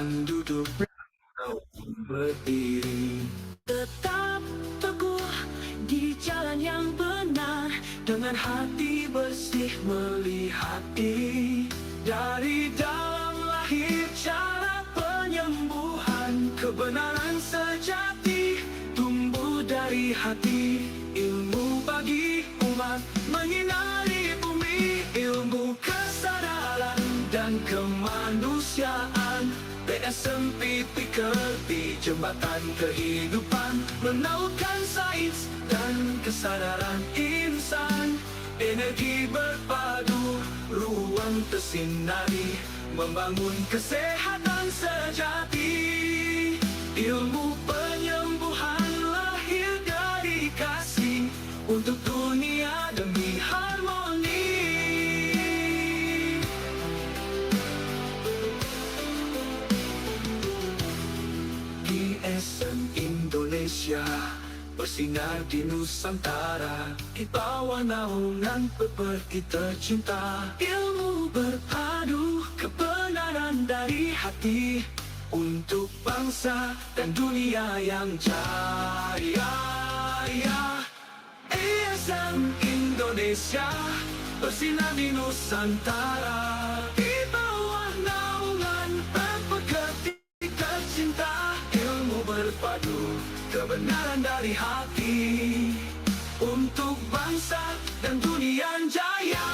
duduk atau berdiri, tetap teguh di jalan yang benar, dengan hati bersih melihat diri. Dari dalam lahir cara penyembuhan, kebenaran sejati tumbuh dari hati. Ilmu bagi umat menyinari bumi, ilmu kesadaran dan kemanusiaan. PSMP Pikir di jembatan kehidupan, menautkan sains dan kesadaran insan. Energi berpadu, ruang tersinari, membangun kesehatan sejati. Ilmu penyembuhan lahir dari kasih, untuk dunia demi harmoni. GSM Indonesia bersinar di Nusantara, di bawah naungan pepergi tercinta. Ilmu berpadu, kebenaran dari hati, untuk bangsa dan dunia yang jaya. GSM Indonesia bersinar di Nusantara, di bawah naungan pepergi tercinta. Ilmu berpadu, kebenaran dari hati, untuk bangsa dan dunia yang jaya.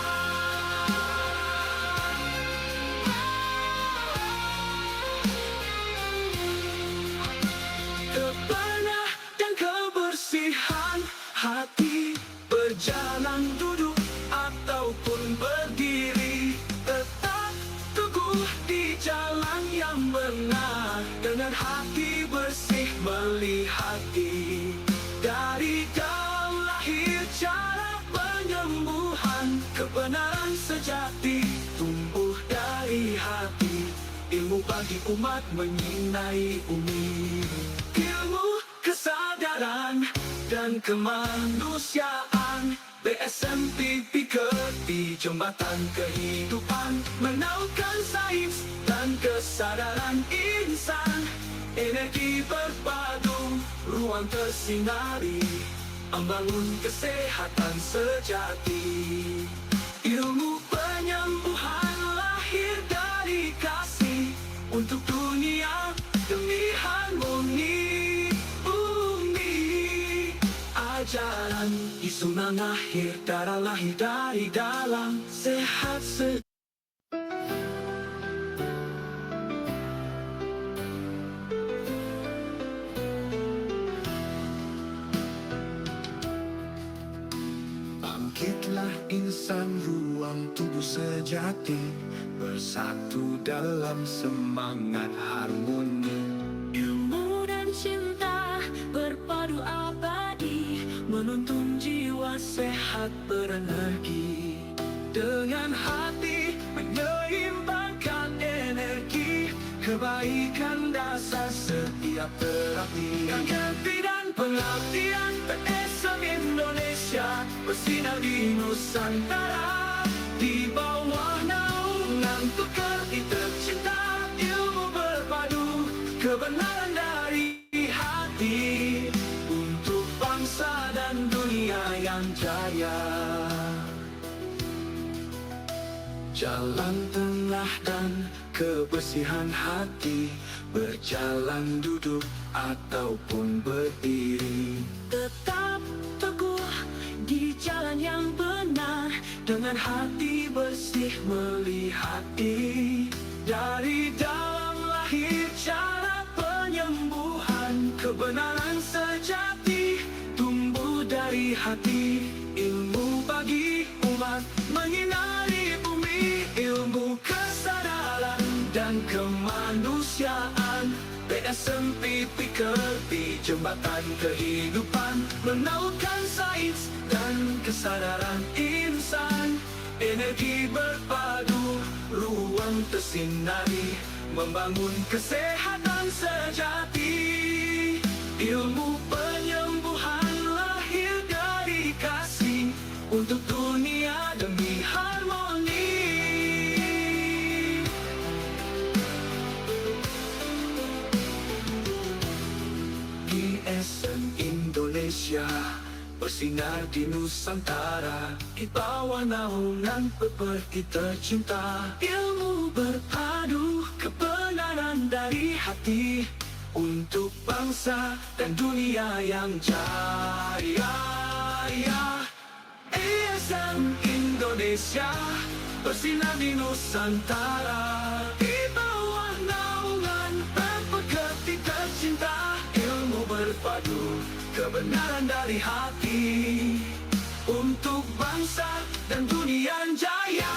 Kebenaran dan kebersihan hati, berjalan duduk ataupun berdiri, tetap teguh di jalan yang benar, dengan hati bersih melihat diri. Dari dalam lahir cara penyembuhan, kebenaran sejati tumbuh dari hati. Ilmu bagi umat menyinai bumi, ilmu kesadaran dan kemanusiaan. PSMP Pikir di jembatan kehidupan, menautkan sains dan kesadaran insan. Energi berpadu, ruang tersinari, membangun kesehatan sejati. Ilmu penyembuhan lahir dari kasih, untuk dunia demi harmoni. Bumi ajaran Yesus lahir, darah lahir dari dalam, sehat Bangkitlah insan, ruang tubuh sejati, bersatu dalam semangat harmoni. Ilmu dan cinta berpadu abadi, menuntun jiwa sehat berenergi. Dengan hati menyeimbangkan energi, kebaikan dasar setiap terapi. Ganti dan pengabdian, PSM Indonesia bersinar di Nusantara, di bawah naungan pekerti tercinta. Ilmu berpadu, kebenaran dari hati, untuk bangsa dan dunia yang jaya. Jalan tengah dan kebersihan hati, berjalan duduk ataupun berdiri, tetap teguh di jalan yang benar, dengan hati bersih melihat diri. Dari dalam lahir cara penyembuhan, kebenaran sejati tumbuh dari hati. Ilmu bagi umat menyinari bumi, ilmu kesadaran dan kemanusiaan. PSMP Pikir di jembatan kehidupan, menautkan sains dan kesadaran insan. Energi berpadu, ruang tersinari, membangun kesehatan sejati. Ilmu penyembuhan lahir dari kasih, untuk dunia demi harmoni. Indonesia bersinar di Nusantara, di bawah naungan pepergi tercinta. Ilmu berpadu kebenaran dari hati, untuk bangsa dan dunia yang jaya. ISM Indonesia bersinar di Nusantara, di bawah naungan pepergi tercinta. Ilmu berpadu kebenaran dari hati, untuk bangsa dan dunia yang jaya.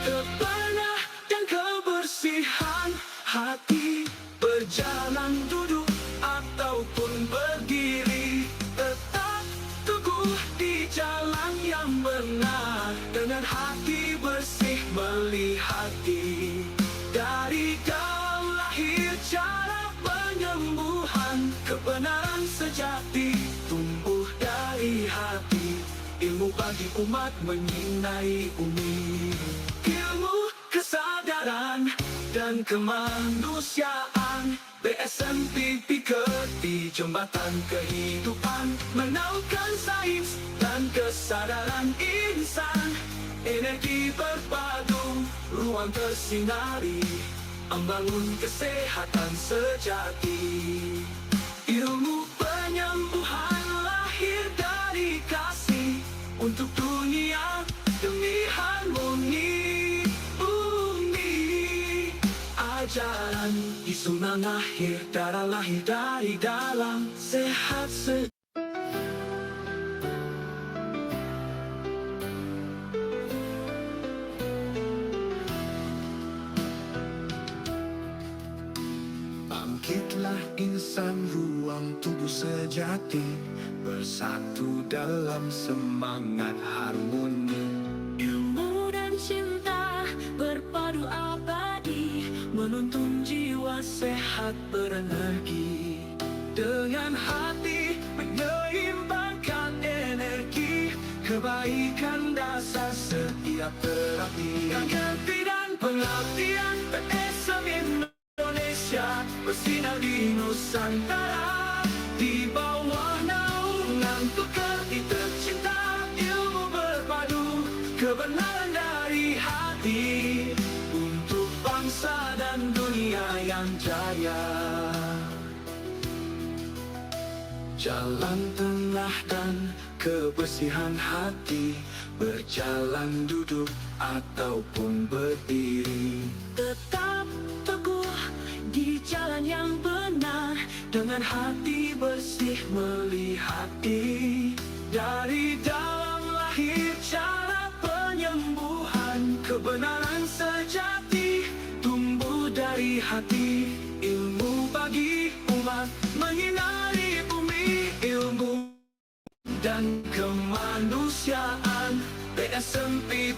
Kebenaran dan kebersihan hati, berjalan duduk ataupun berdiri, tetap teguh di jalan yang benar, dengan hati bersih melihat diri. Dari dalam lahir cara penyembuhan, kebenaran sejati tumbuh dari hati. Ilmu bagi umat menyinai bumi, ilmu kesadaran dan kemanusiaan. BSMP di jembatan kehidupan, menaunkan sains dan kesadaran insan. Energi berpadu, ruang tersinari, membangun kesehatan sejati. Ilmu penyembuhan lahir dari kasih, untuk dunia demi harmoni bumi. Ajaran Isu mengakhir, darah lahir dari dalam, sehat Bangkitlah insan, ruang tubuh sejati, bersatu dalam semangat harmoni. Ilmu dan cinta berpadu abadi, menuntun jiwa sehat berenergi. Dengan hati menyeimbangkan energi, kebaikan dasar setiap terapi. Ganti dan pengabdian, BSM Indonesia bersinar di Nusantara, di bawah naungan pekerti tercinta. Ilmu berpadu kebenaran dari hati, untuk bangsa dan dunia yang jaya. Jalan tengah dan kebersihan hati, berjalan duduk ataupun berdiri, tetap teguh di jalan yang benar, dengan hati bersih melihat diri. Dari dalam lahir cara penyembuhan, kebenaran sejati tumbuh dari hati. Ilmu bagi umat menyinari bumi, ilmu dan kemanusiaan. BSMP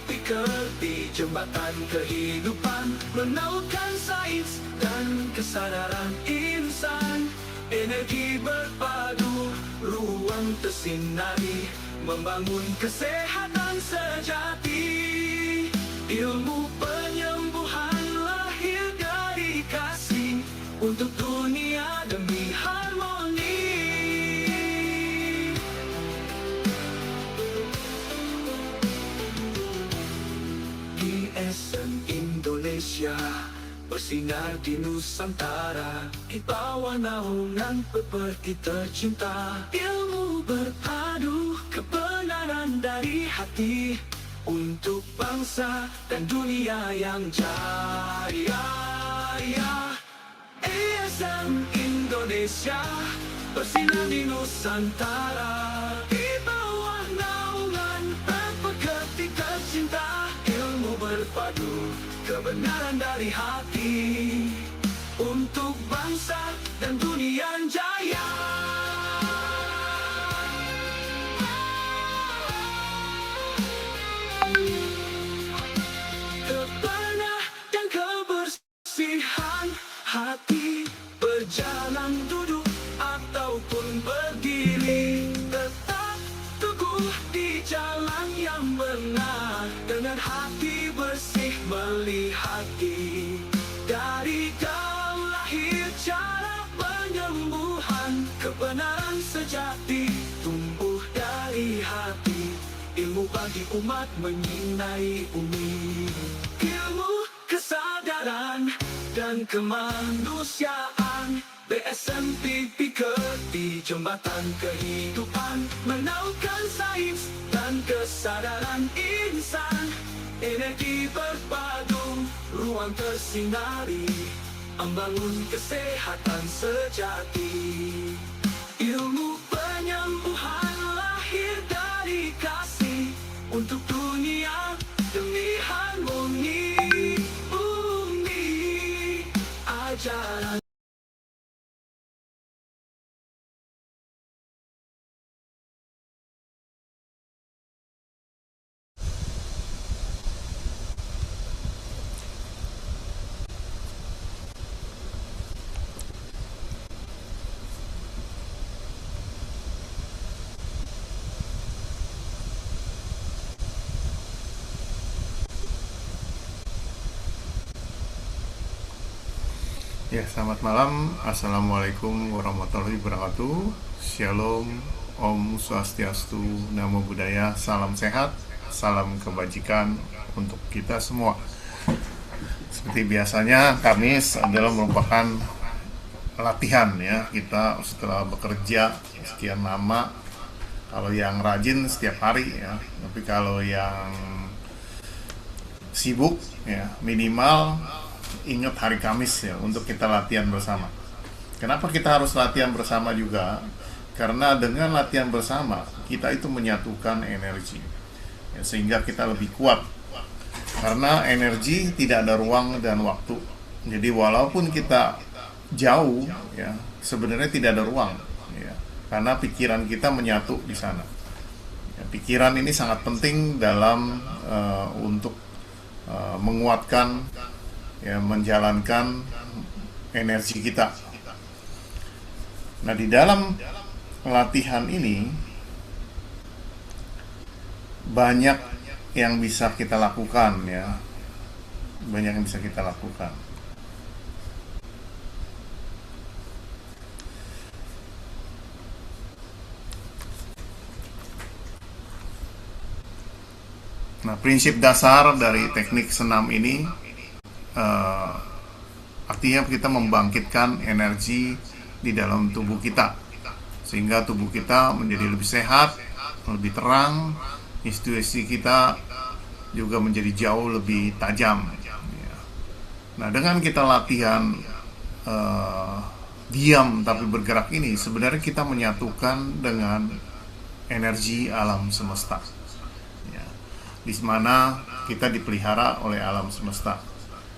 di jembatan kehidupan, menaunkan sains dan kesadaran insan. Energi berpadu, ruang tersinari, membangun kesehatan sejati. Ilmu penyembuhan lahir dari kasih, untuk dunia demi harmoni. ISM Indonesia bersinar di Nusantara, di bawah naungan pepergi tercinta. Ilmu berpadu kebenaran dari hati, untuk bangsa dan dunia yang jaya. ISM Indonesia bersinar di Nusantara, di bawah naungan pepergi tercinta. Ilmu berpadu kebenaran dari hati, untuk bangsa dan dunia yang jaya. Kebenaran dan kebersihan hati, berjalan duduk ataupun berdiri, tetap teguh di jalan yang benar, dengan hati bersih melihat diri. ilmu bagi umat menyinai bumi. Ilmu, kesadaran, dan kemanusiaan. BSMP di jembatan kehidupan, menaunkan sains dan kesadaran insan. Energi berpadu, ruang tersinari, membangun kesehatan sejati. Ilmu penyembuhan lahir dari kasih untuk dunia demi harmoni bumi. Ajaran Ya, selamat malam. Assalamualaikum warahmatullahi wabarakatuh. Shalom, Om Swastiastu, Namo Buddhaya, salam sehat, salam kebajikan untuk kita semua. Seperti biasanya, Kamis adalah merupakan latihan ya. Kita setelah bekerja sekian lama, kalau yang rajin setiap hari ya, tapi kalau yang sibuk ya minimal ingat hari Kamis ya untuk kita latihan bersama. Kenapa kita harus latihan bersama juga? Karena dengan latihan bersama kita itu menyatukan energi ya, sehingga kita lebih kuat. Karena energi tidak ada ruang dan waktu. Jadi walaupun kita jauh ya, sebenarnya tidak ada ruang ya, karena pikiran kita menyatu di sana. Ya, pikiran ini sangat penting dalam untuk menguatkan ya, menjalankan energi kita. Nah, di dalam latihan ini banyak yang bisa kita lakukan ya. Banyak yang bisa kita lakukan. Nah, prinsip dasar dari teknik senam ini artinya kita membangkitkan energi di dalam tubuh kita sehingga tubuh kita menjadi lebih sehat, lebih terang, intuisi kita juga menjadi jauh lebih tajam. Nah, dengan kita latihan diam tapi bergerak ini, sebenarnya kita menyatukan dengan energi alam semesta ya, di mana kita dipelihara oleh alam semesta.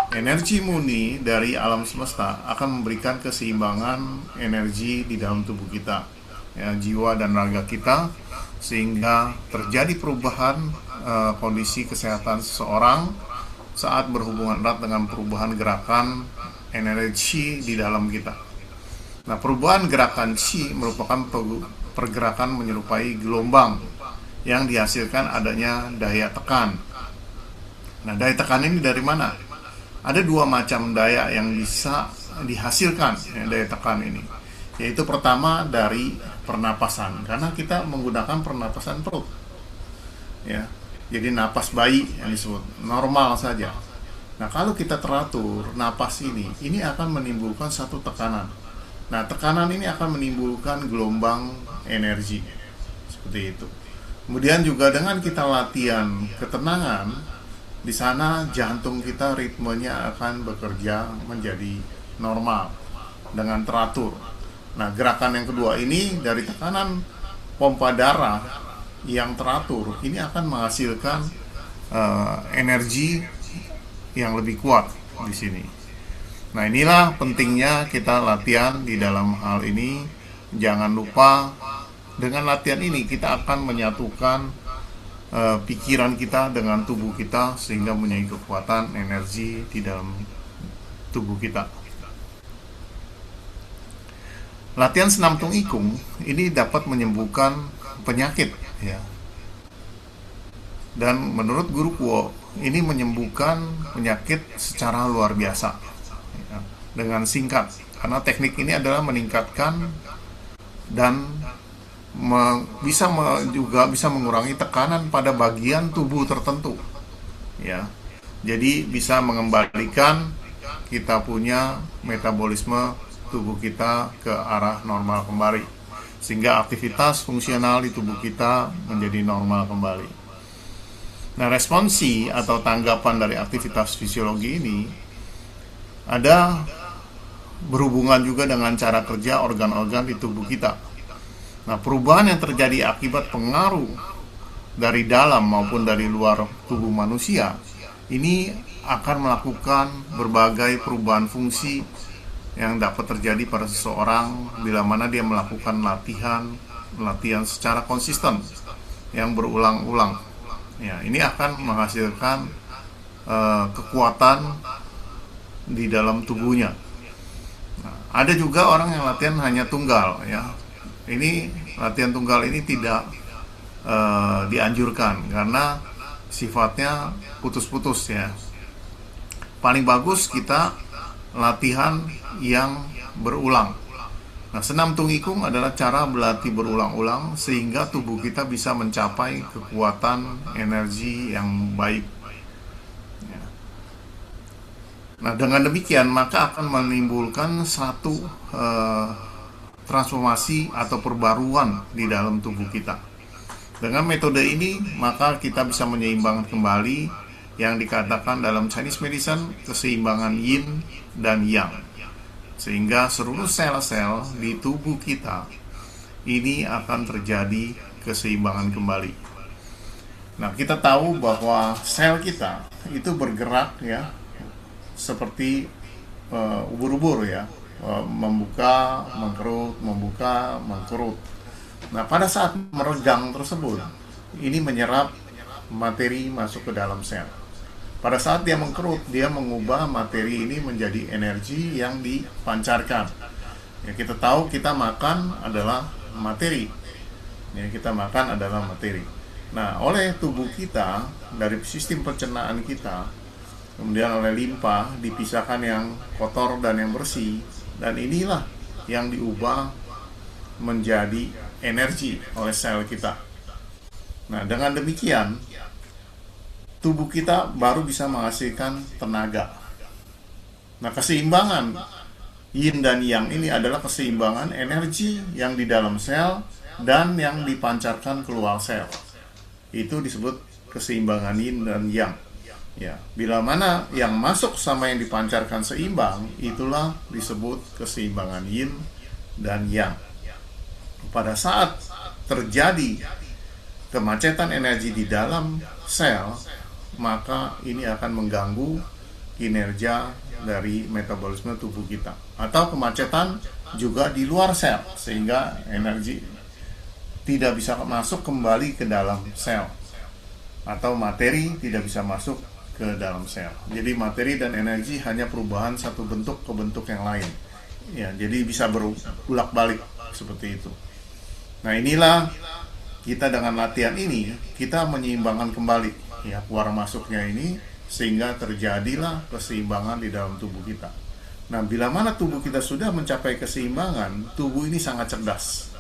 Energi murni dari alam semesta akan memberikan keseimbangan energi di dalam tubuh kita ya, jiwa dan raga kita, sehingga terjadi perubahan kondisi kesehatan seseorang saat berhubungan erat dengan perubahan gerakan energi di dalam kita. Nah, perubahan gerakan Qi merupakan pergerakan menyerupai gelombang yang dihasilkan adanya daya tekan. Nah, daya tekan ini dari mana? Ada dua macam daya yang bisa dihasilkan ya, daya tekan ini. Yaitu pertama dari pernapasan, karena kita menggunakan pernapasan perut. Ya. Jadi napas bayi yang disebut normal saja. Nah, kalau kita teratur napas ini akan menimbulkan satu tekanan. Nah, tekanan ini akan menimbulkan gelombang energi. Seperti itu. Kemudian juga dengan kita latihan ketenangan, di sana jantung kita ritmenya akan bekerja menjadi normal dengan teratur. Nah, gerakan yang kedua ini dari tekanan pompa darah yang teratur, ini akan menghasilkan energi yang lebih kuat di sini. Nah, inilah pentingnya kita latihan di dalam hal ini. Jangan lupa dengan latihan ini kita akan menyatukan pikiran kita dengan tubuh kita sehingga mempunyai kekuatan energi di dalam tubuh kita. Latihan senam tung ikung ini dapat menyembuhkan penyakit ya. Dan menurut Guru Kuo ini menyembuhkan penyakit secara luar biasa ya, dengan singkat, karena teknik ini adalah meningkatkan dan juga bisa mengurangi tekanan pada bagian tubuh tertentu, ya. Jadi bisa mengembalikan kita punya metabolisme tubuh kita ke arah normal kembali, sehingga aktivitas fungsional di tubuh kita menjadi normal kembali. Nah, responsi atau tanggapan dari aktivitas fisiologi ini ada berhubungan juga dengan cara kerja organ-organ di tubuh kita. Nah, perubahan yang terjadi akibat pengaruh dari dalam maupun dari luar tubuh manusia ini akan melakukan berbagai perubahan fungsi yang dapat terjadi pada seseorang bila mana dia melakukan latihan secara konsisten yang berulang-ulang. Ya, ini akan menghasilkan kekuatan di dalam tubuhnya. Nah, ada juga orang yang latihan hanya tunggal, ya. Ini latihan tunggal ini tidak dianjurkan karena sifatnya putus-putus, ya. Paling bagus kita latihan yang berulang. Nah, senam tungikung adalah cara berlatih berulang-ulang sehingga tubuh kita bisa mencapai kekuatan energi yang baik. Ya. Nah, dengan demikian maka akan menimbulkan satu transformasi atau perbaruan di dalam tubuh kita. Dengan metode ini maka kita bisa menyeimbangkan kembali yang dikatakan dalam Chinese medicine keseimbangan yin dan yang, sehingga seluruh sel-sel di tubuh kita ini akan terjadi keseimbangan kembali. Nah, kita tahu bahwa sel kita itu bergerak, ya, seperti ubur-ubur, ya, membuka, mengkerut, membuka, mengkerut. Nah, pada saat meregang tersebut, ini menyerap materi masuk ke dalam sel. Pada saat dia mengkerut, dia mengubah materi ini menjadi energi yang dipancarkan. Ya, kita tahu kita makan adalah materi. Ya, kita makan adalah materi. Nah, oleh tubuh kita, dari sistem pencernaan kita, kemudian oleh limpa, dipisahkan yang kotor dan yang bersih. Dan inilah yang diubah menjadi energi oleh sel kita. Nah, dengan demikian tubuh kita baru bisa menghasilkan tenaga. Nah, keseimbangan yin dan yang ini adalah keseimbangan energi yang di dalam sel dan yang dipancarkan keluar sel. Itu disebut keseimbangan yin dan yang. Ya, bila mana yang masuk sama yang dipancarkan seimbang, itulah disebut keseimbangan yin dan yang. Pada saat terjadi kemacetan energi di dalam sel, maka ini akan mengganggu kinerja dari metabolisme tubuh kita. Atau kemacetan juga di luar sel, sehingga energi tidak bisa masuk kembali ke dalam sel, atau materi tidak bisa masuk ke dalam sel. Jadi materi dan energi hanya perubahan satu bentuk ke bentuk yang lain. Ya, jadi bisa berulang-balik seperti itu. Nah, inilah kita dengan latihan ini kita menyeimbangkan kembali, ya, keluar masuknya ini, sehingga terjadilah keseimbangan di dalam tubuh kita. Nah, bila mana tubuh kita sudah mencapai keseimbangan, tubuh ini sangat cerdas.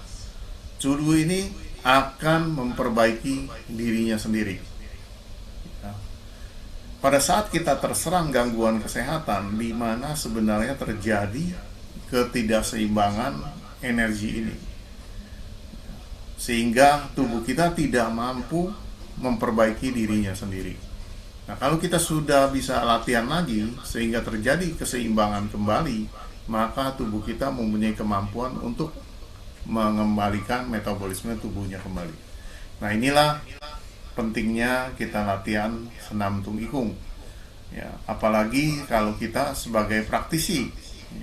Tubuh ini akan memperbaiki dirinya sendiri. Ya. Pada saat kita terserang gangguan kesehatan, di mana sebenarnya terjadi ketidakseimbangan energi ini, sehingga tubuh kita tidak mampu memperbaiki dirinya sendiri. Nah, kalau kita sudah bisa latihan lagi sehingga terjadi keseimbangan kembali, maka tubuh kita mempunyai kemampuan untuk mengembalikan metabolisme tubuhnya kembali. Nah, inilah pentingnya kita latihan senam tungikung. Ya, apalagi kalau kita sebagai praktisi.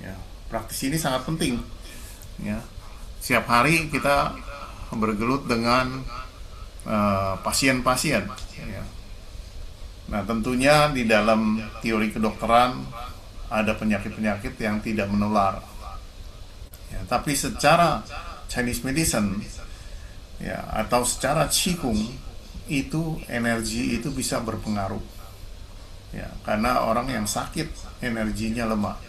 Ya, praktisi ini sangat penting. Ya, setiap hari kita bergelut dengan pasien-pasien, ya. Nah, tentunya di dalam teori kedokteran ada penyakit-penyakit yang tidak menular, ya, tapi secara Chinese medicine, ya, atau secara qigong, itu energi itu bisa berpengaruh, ya, karena orang yang sakit energinya lemah,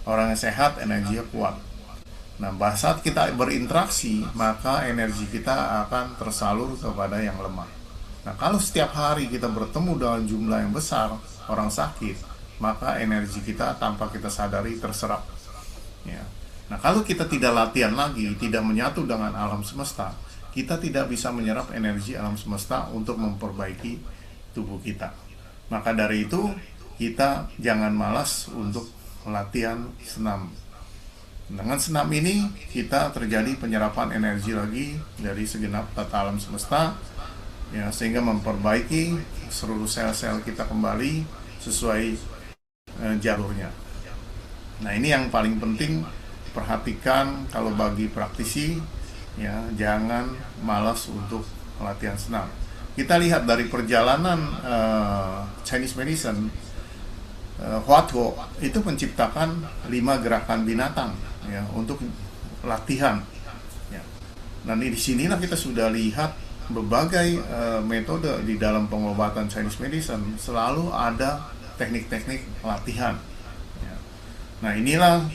orang yang sehat energinya kuat. Nah, pada saat kita berinteraksi, maka energi kita akan tersalur kepada yang lemah. Nah, kalau setiap hari kita bertemu dengan jumlah yang besar orang sakit, maka energi kita tanpa kita sadari terserap. Ya. Nah, kalau kita tidak latihan lagi, tidak menyatu dengan alam semesta, kita tidak bisa menyerap energi alam semesta untuk memperbaiki tubuh kita. Maka dari itu, kita jangan malas untuk latihan senam. Dengan senam ini kita terjadi penyerapan energi lagi dari segenap tata alam semesta, ya, sehingga memperbaiki seluruh sel-sel kita kembali sesuai jalurnya. Nah, ini yang paling penting perhatikan kalau bagi praktisi, ya, jangan malas untuk latihan senam. Kita lihat dari perjalanan Chinese medicine, Huatuo itu menciptakan 5 gerakan binatang, ya, untuk latihan. Ya. Dan di sinilah kita sudah lihat berbagai metode di dalam pengobatan Chinese medicine selalu ada teknik-teknik latihan. Ya. Nah, inilah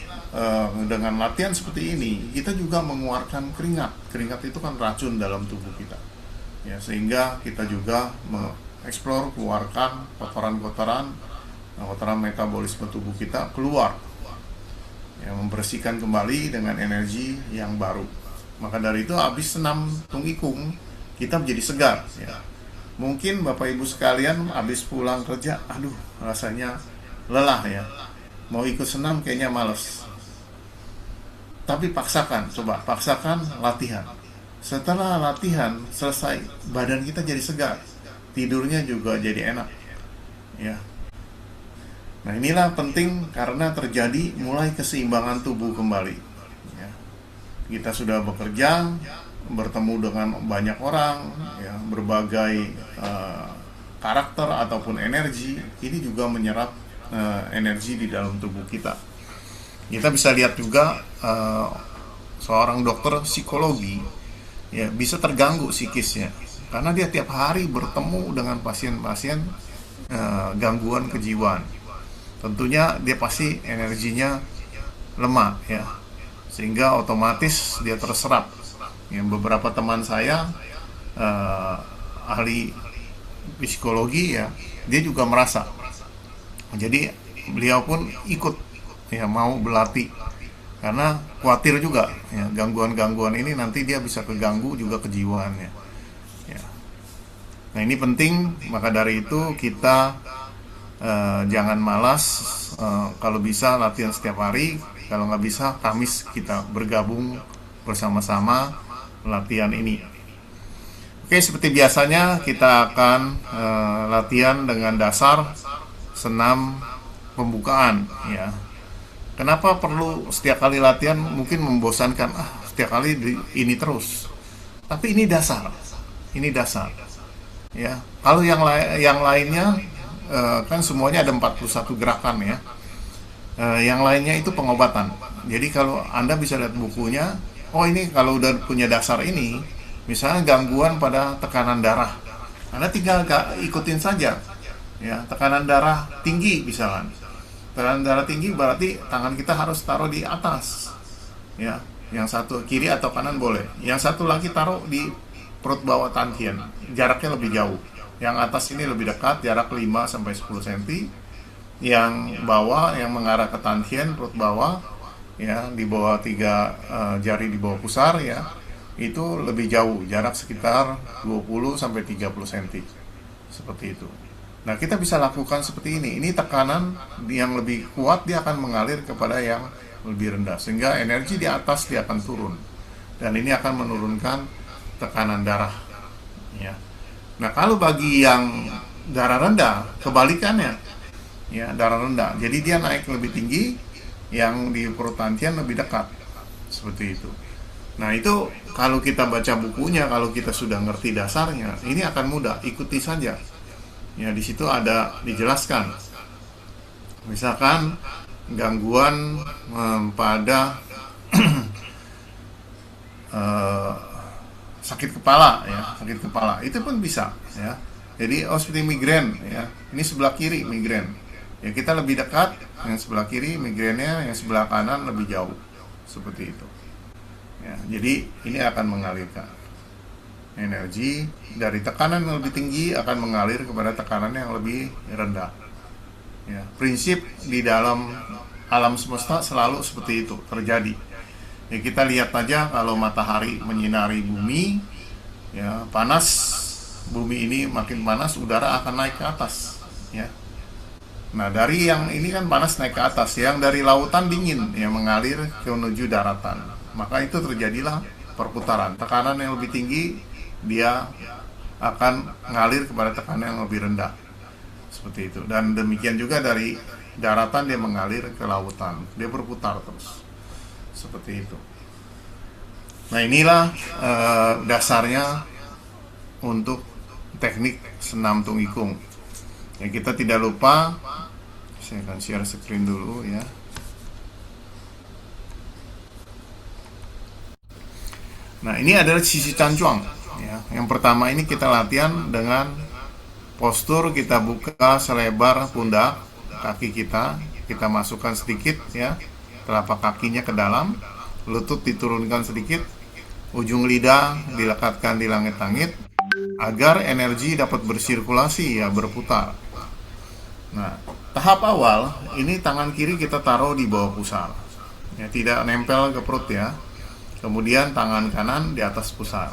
dengan latihan seperti ini kita juga mengeluarkan keringat. Keringat itu kan racun dalam tubuh kita. Ya, sehingga kita juga mengeksplor, keluarkan kotoran-kotoran metabolisme tubuh kita keluar, ya, membersihkan kembali dengan energi yang baru. Maka dari itu habis senam tungikung kita menjadi segar, ya. Mungkin Bapak Ibu sekalian habis pulang kerja, aduh rasanya lelah, ya, mau ikut senam kayaknya males. Tapi paksakan, coba paksakan latihan. Setelah latihan selesai, badan kita jadi segar, tidurnya juga jadi enak, ya. Nah, inilah penting karena terjadi mulai keseimbangan tubuh kembali. Ya. Kita sudah bekerja, bertemu dengan banyak orang, ya, berbagai karakter ataupun energi, ini juga menyerap energi di dalam tubuh kita. Kita bisa lihat juga seorang dokter psikologi, ya, bisa terganggu psikisnya karena dia tiap hari bertemu dengan pasien-pasien gangguan kejiwaan. Tentunya dia pasti energinya lemah, ya, sehingga otomatis dia terserap. Ya, beberapa teman saya ahli psikologi, ya, dia juga merasa. Jadi beliau pun ikut, ya, mau berlatih karena khawatir juga, ya, gangguan-gangguan ini nanti dia bisa keganggu juga kejiwaannya. Ya. Nah, ini penting. Maka dari itu kita jangan malas, kalau bisa latihan setiap hari, kalau nggak bisa Kamis kita bergabung bersama-sama latihan ini. Oke, seperti biasanya kita akan latihan dengan dasar senam pembukaan, ya. Kenapa perlu setiap kali latihan? Mungkin membosankan, setiap kali ini terus. Tapi ini dasar, ya. Kalau yang lainnya kan semuanya ada 41 gerakan, ya. Yang lainnya itu pengobatan. Jadi kalau Anda bisa lihat bukunya, oh ini kalau udah punya dasar ini, misalnya gangguan pada tekanan darah, Anda tinggal ikutin saja, ya. Tekanan darah tinggi misalkan, tekanan darah tinggi berarti tangan kita harus taruh di atas, ya. Yang satu kiri atau kanan boleh, yang satu lagi taruh di perut bawah tantien, jaraknya lebih jauh. Yang atas ini lebih dekat, jarak 5-10 cm. Yang bawah, yang mengarah ke tantien, perut bawah, ya, di bawah 3 jari di bawah pusar, ya, itu lebih jauh, jarak sekitar 20-30 cm. Seperti itu. Nah, kita bisa lakukan seperti ini. Ini tekanan yang lebih kuat, dia akan mengalir kepada yang lebih rendah, sehingga energi di atas dia akan turun. Dan ini akan menurunkan tekanan darah, ya. Nah, kalau bagi yang darah rendah, kebalikannya, ya, darah rendah. Jadi dia naik lebih tinggi, yang di perut tantien lebih dekat. Seperti itu. Nah, itu kalau kita baca bukunya, kalau kita sudah ngerti dasarnya, ini akan mudah, ikuti saja. Ya, di situ ada dijelaskan. Misalkan gangguan pada sakit kepala, ya, sakit kepala itu pun bisa, ya. Jadi seperti migrain, ya, ini sebelah kiri migrain, ya, kita lebih dekat yang sebelah kiri migrennya, yang sebelah kanan lebih jauh, seperti itu. Ya, jadi ini akan mengalirkan energi dari tekanan yang lebih tinggi akan mengalir kepada tekanan yang lebih rendah. Ya, prinsip di dalam alam semesta selalu seperti itu terjadi. Ya, kita lihat aja kalau matahari menyinari bumi, ya panas, bumi ini makin panas, udara akan naik ke atas. Ya, nah dari yang ini kan panas naik ke atas, yang dari lautan dingin yang mengalir ke menuju daratan. Maka itu terjadilah perputaran. Tekanan yang lebih tinggi dia akan mengalir kepada tekanan yang lebih rendah. Seperti itu. Dan demikian juga dari daratan dia mengalir ke lautan. Dia berputar terus. Seperti itu. Nah, inilah dasarnya untuk teknik senam tungikung. Ya, kita tidak lupa, saya akan share screen dulu ya. Nah, ini adalah sisi cancuang. Ya, yang pertama ini kita latihan dengan postur kita buka selebar pundak kaki kita masukkan sedikit ya, telapak kakinya ke dalam, lutut diturunkan sedikit, ujung lidah dilekatkan di langit-langit agar energi dapat bersirkulasi ya, berputar. Nah, tahap awal ini tangan kiri kita taruh di bawah pusar. Ya, tidak nempel ke perut ya. Kemudian tangan kanan di atas pusar.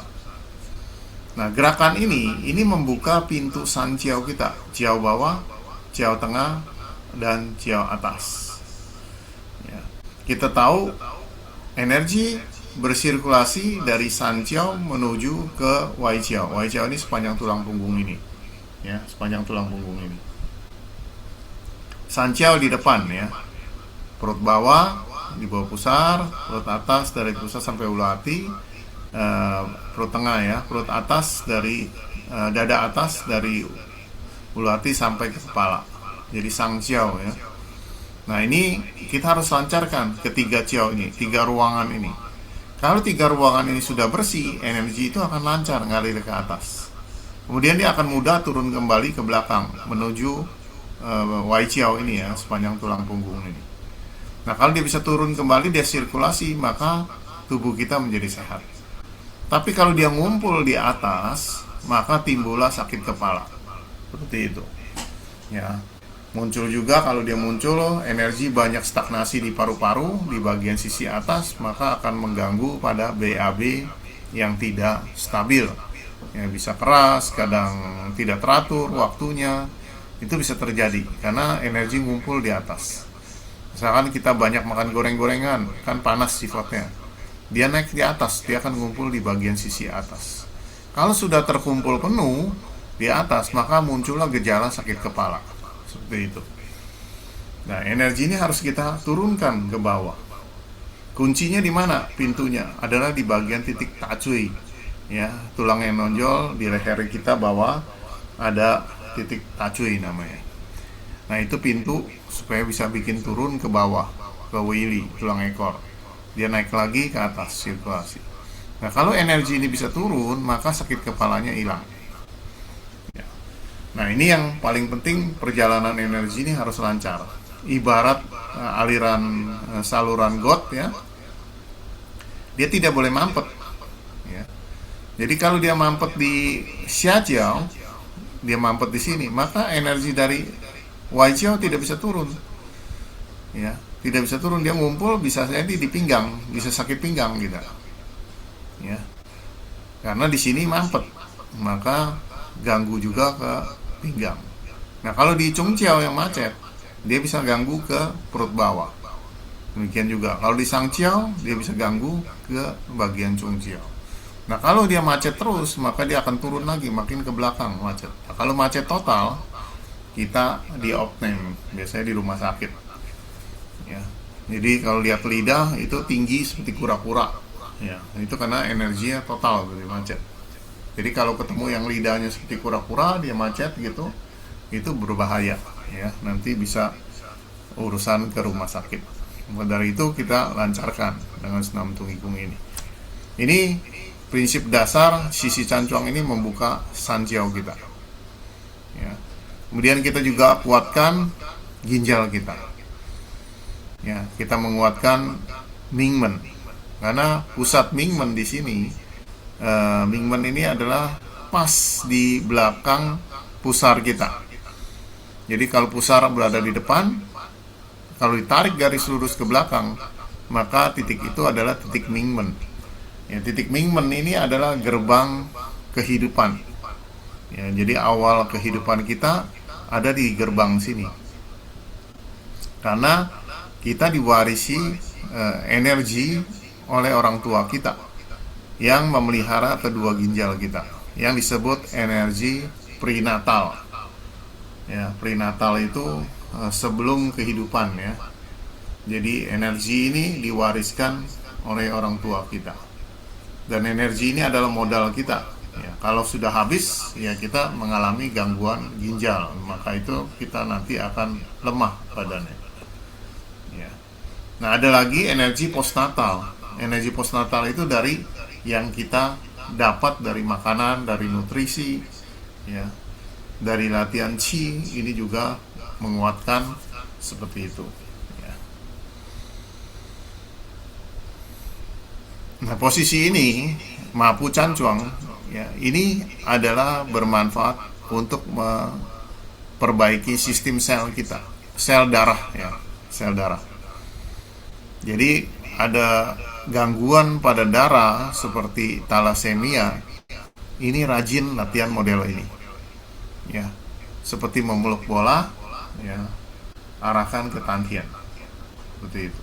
Nah, gerakan ini membuka pintu San Jiao kita, Jiao bawah, Jiao tengah, dan Jiao atas. Ya. Kita tahu energi bersirkulasi dari San Jiao menuju ke Wai Jiao. Wai Jiao ini sepanjang tulang punggung ini, ya, sepanjang tulang punggung ini. San Jiao di depan ya, perut bawah di bawah pusar, perut atas dari pusar sampai ulu hati. Perut tengah ya, perut atas dari dada atas dari ulu hati sampai ke kepala. Jadi Sang Jiao ya. Nah, ini kita harus lancarkan ketiga Jiao ini, tiga ruangan ini. Kalau tiga ruangan ini sudah bersih, energi itu akan lancar ngalir ke atas. Kemudian dia akan mudah turun kembali ke belakang menuju Wai Jiao ini ya, sepanjang tulang punggung ini. Nah, kalau dia bisa turun kembali, dia sirkulasi, maka tubuh kita menjadi sehat. Tapi kalau dia ngumpul di atas, maka timbullah sakit kepala. Seperti itu. Ya. Muncul juga kalau dia muncul energi banyak stagnasi di paru-paru di bagian sisi atas, maka akan mengganggu pada BAB yang tidak stabil. Ya, bisa keras, kadang tidak teratur waktunya. Itu bisa terjadi karena energi ngumpul di atas. Misalkan kita banyak makan goreng-gorengan, kan panas sifatnya. Dia naik di atas, dia akan ngumpul di bagian sisi atas. Kalau sudah terkumpul penuh di atas, maka muncullah gejala sakit kepala. Seperti itu. Nah, energi ini harus kita turunkan ke bawah. Kuncinya di mana? Pintunya adalah di bagian titik tacui. Ya, tulang yang nonjol di leher kita bawah ada titik tacui namanya. Nah, itu pintu supaya bisa bikin turun ke bawah, ke wili, tulang ekor. Dia naik lagi ke atas, sirkulasi. Nah, kalau energi ini bisa turun, maka sakit kepalanya hilang. Ya. Nah, ini yang paling penting, perjalanan energi ini harus lancar. Ibarat aliran saluran got ya. Dia tidak boleh mampet. Ya. Jadi kalau dia mampet di Xiajiao, dia mampet di sini, maka energi dari Wai Jiao tidak bisa turun. Ya, tidak bisa turun, dia ngumpul bisa jadi di pinggang, bisa sakit pinggang gitu. Ya. Karena di sini mampet, maka ganggu juga ke pinggang. Nah, kalau di Chung Jiao yang macet, dia bisa ganggu ke perut bawah. Demikian juga kalau di Sang Jiao, dia bisa ganggu ke bagian Chung Jiao. Nah, kalau dia macet terus, maka dia akan turun lagi, makin ke belakang macet. Nah, kalau macet total, kita di opname, biasanya di rumah sakit. Ya. Jadi kalau lihat lidah itu tinggi seperti kura-kura. Ya, itu karena energinya total dari macet. Jadi kalau ketemu yang lidahnya seperti kura-kura, dia macet gitu, itu berbahaya. Ya, nanti bisa urusan ke rumah sakit. Maka dari itu kita lancarkan dengan senam tungikung ini. Ini prinsip dasar sisi cancuang ini membuka San Jiao kita. Ya. Kemudian kita juga kuatkan ginjal kita. Ya, kita menguatkan Mingmen. Karena pusat Mingmen di sini, Mingmen ini adalah pas di belakang pusar kita. Jadi kalau pusar berada di depan, kalau ditarik garis lurus ke belakang, maka titik itu adalah titik Mingmen. Ya, titik Mingmen ini adalah gerbang kehidupan. Ya, jadi awal kehidupan kita ada di gerbang sini. Karena kita diwarisi energi oleh orang tua kita yang memelihara kedua ginjal kita, yang disebut energi prenatal. Ya, prenatal itu sebelum kehidupan ya. Jadi energi ini diwariskan oleh orang tua kita. Dan energi ini adalah modal kita. Ya, kalau sudah habis, ya kita mengalami gangguan ginjal, maka itu kita nanti akan lemah badannya. Ya. Nah, ada lagi energi postnatal. Energi postnatal itu dari yang kita dapat dari makanan, dari nutrisi, ya, dari latihan qi, ini juga menguatkan seperti itu. Ya. Nah, posisi ini Mapu Cancuang, ya, ini adalah bermanfaat untuk memperbaiki sistem sel kita, sel darah, ya, sel darah. Jadi ada gangguan pada darah seperti talasemia, ini rajin latihan model ini, ya, seperti memeluk bola, ya, arahkan ke tantian, seperti itu.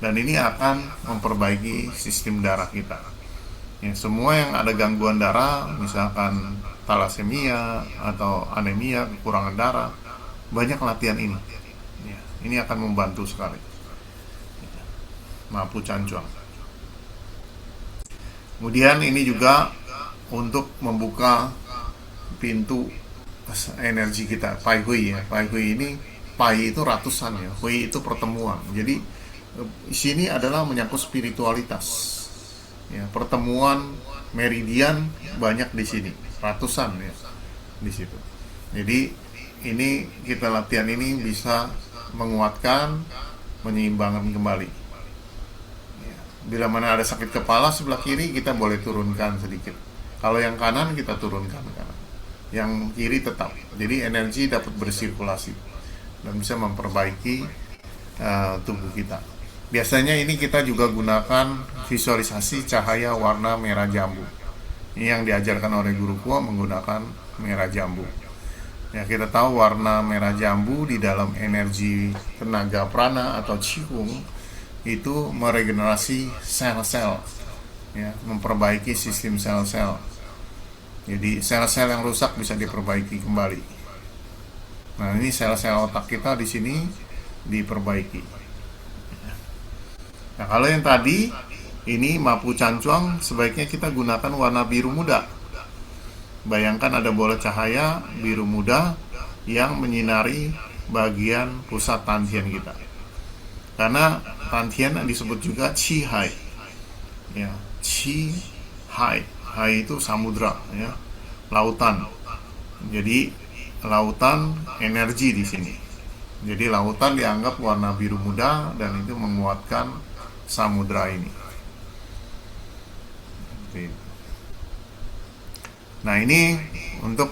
Dan ini akan memperbaiki sistem darah kita. Ya, semua yang ada gangguan darah, misalkan talasemia atau anemia, kekurangan darah, banyak latihan ini. Ya, ini akan membantu sekali. Mapu Cancuang. Kemudian ini juga untuk membuka pintu energi kita, Pai Hui ya. Pai Hui ini, Pai itu ratusan ya, Hui itu pertemuan. Jadi di sini adalah menyangkut spiritualitas. Ya, pertemuan meridian banyak di sini, ratusan ya di situ. Jadi ini kita latihan ini bisa menguatkan, menyeimbangkan kembali. Bila mana ada sakit kepala sebelah kiri, kita boleh turunkan sedikit. Kalau yang kanan, kita turunkan kanan. Yang kiri tetap. Jadi energi dapat bersirkulasi dan bisa memperbaiki tubuh kita. Biasanya ini kita juga gunakan visualisasi cahaya warna merah jambu. Ini yang diajarkan oleh guru Kuo, menggunakan merah jambu. Ya, kita tahu warna merah jambu di dalam energi tenaga prana atau qigong itu meregenerasi sel-sel, ya, memperbaiki sistem sel-sel. Jadi sel-sel yang rusak bisa diperbaiki kembali. Nah, ini sel-sel otak kita di sini diperbaiki. Nah, kalau yang tadi ini Mapu Cancuang, sebaiknya kita gunakan warna biru muda. Bayangkan ada bola cahaya biru muda yang menyinari bagian pusat tantian kita. Karena tantian disebut juga Qi Hai. Ya, Qi Hai. Hai itu samudra, ya, lautan. Jadi lautan energi di sini. Jadi lautan dianggap warna biru muda dan itu menguatkan samudra ini. Nah, ini untuk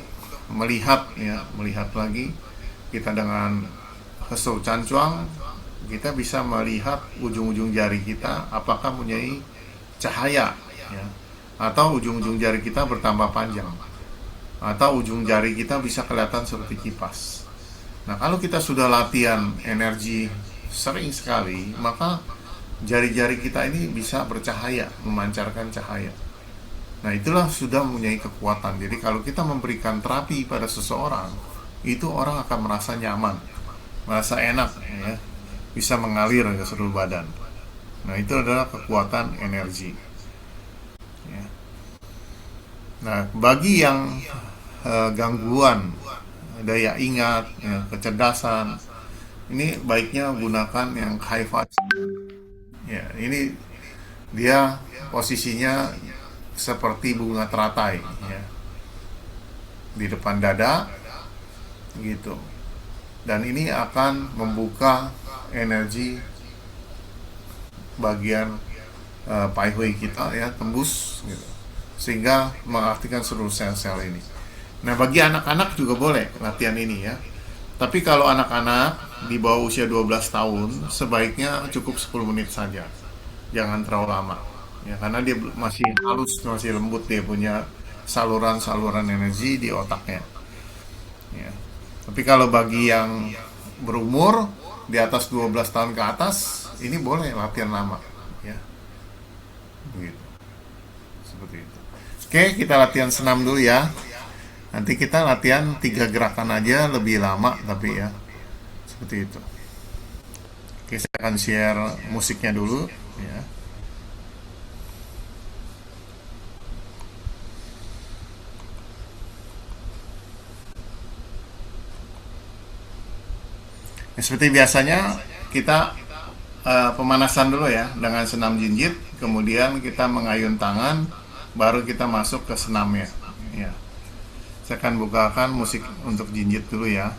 melihat ya, melihat lagi kita dengan Hesou Cancuang, kita bisa melihat ujung-ujung jari kita apakah mempunyai cahaya ya, atau ujung-ujung jari kita bertambah panjang, atau ujung jari kita bisa kelihatan seperti kipas. Nah, kalau kita sudah latihan energi sering sekali, maka jari-jari kita ini bisa bercahaya, memancarkan cahaya. Nah, itulah sudah mempunyai kekuatan. Jadi kalau kita memberikan terapi pada seseorang, itu orang akan merasa nyaman, merasa enak ya, bisa mengalir ke seluruh badan. Nah, itu adalah kekuatan energi ya. Nah, bagi yang gangguan daya ingat ya, kecerdasan, ini baiknya gunakan yang high five ya. Ini dia posisinya seperti bunga teratai ya, di depan dada gitu. Dan ini akan membuka energi bagian paithway kita ya, tembus gitu, sehingga mengaktifkan seluruh sel-sel ini. Nah, bagi anak-anak juga boleh latihan ini ya. Tapi kalau anak-anak di bawah usia 12 tahun, sebaiknya cukup 10 menit saja. Jangan terlalu lama. Ya, karena dia masih halus, masih lembut, dia punya saluran-saluran energi di otaknya. Ya. Tapi kalau bagi yang berumur di atas 12 tahun ke atas, ini boleh latihan lama ya. Begitu. Seperti itu. Oke, kita latihan senam dulu ya. Nanti kita latihan 3 gerakan aja, lebih lama tapi ya. Seperti itu. Oke, saya akan share musiknya dulu ya. Ya, seperti biasanya kita pemanasan dulu ya dengan senam jinjit, kemudian kita mengayun tangan, baru kita masuk ke senamnya. Ya. Saya akan bukakan musik untuk jinjit dulu ya.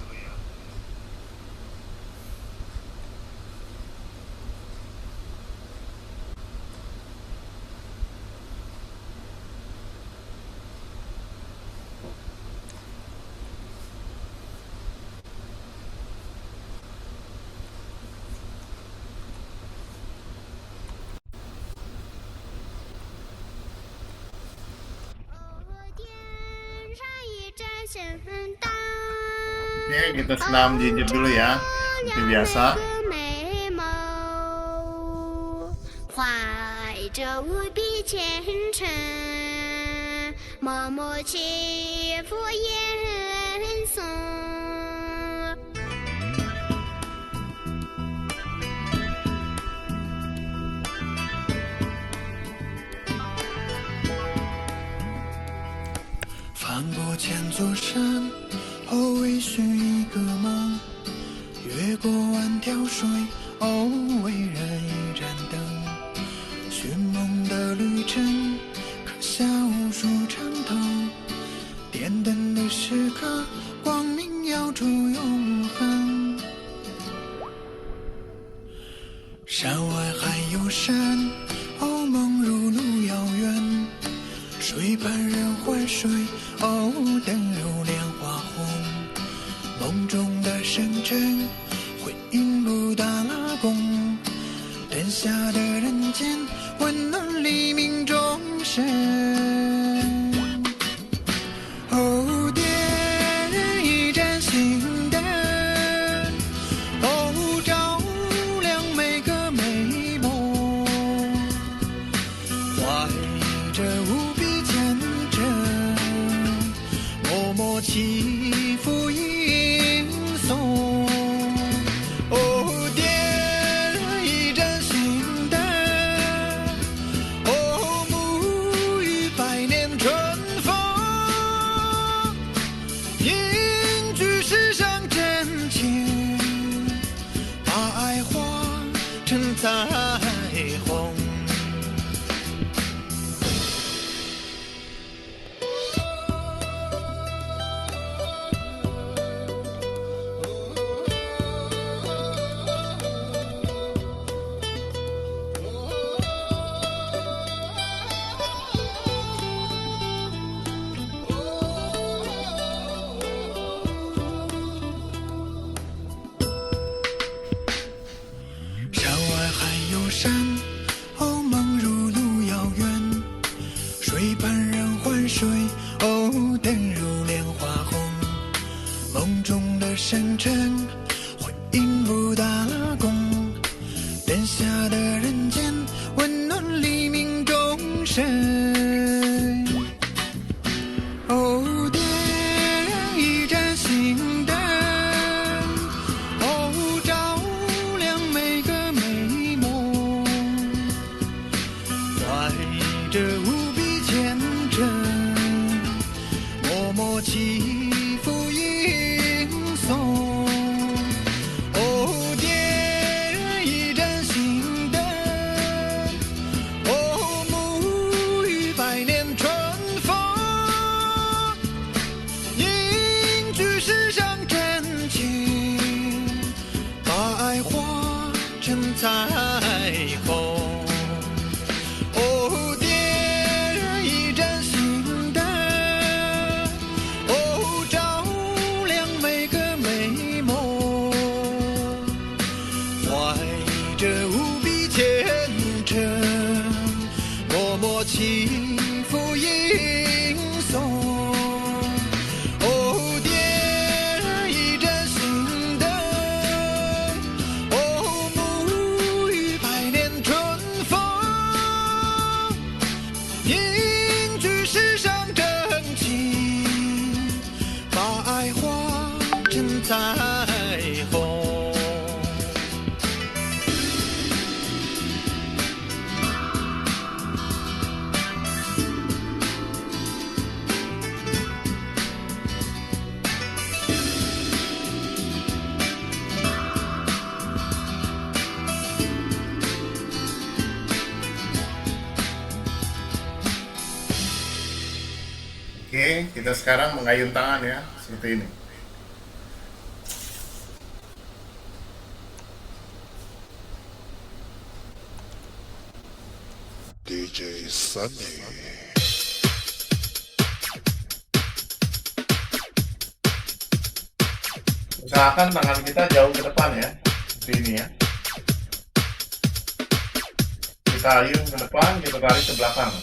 Oke, kita senam jinjit dulu ya, seperti biasa. 怀着无比虔诚，默默祈福言诵。翻过千座山，后为寻一个梦，越过万条水，为人一盏灯。寻梦的旅程，刻下无数长头，点灯的时刻，光明耀出永恒。山外还有山，梦如路遥远。水畔人欢水，灯如莲花红。梦中的圣城，回应布达拉宫。灯下的人间，温暖黎明众生。点一盏心灯，照亮每个美梦。怀着无比虔诚，默默祈福吟诵。彩虹。山，梦如路遥远，水畔人欢水，灯如莲花红。梦中的圣城，回应布达拉宫。灯下的人间，温暖黎明众生。点一盏心灯，照亮每个美梦。怀着无比虔诚，默默祈福吟诵。点成彩虹。Oke, kita sekarang mengayun tangan ya, seperti ini. DJ Sunny. Usahakan tangan kita jauh ke depan ya, seperti ini ya. Kita ayun ke depan, kita tarik ke belakang.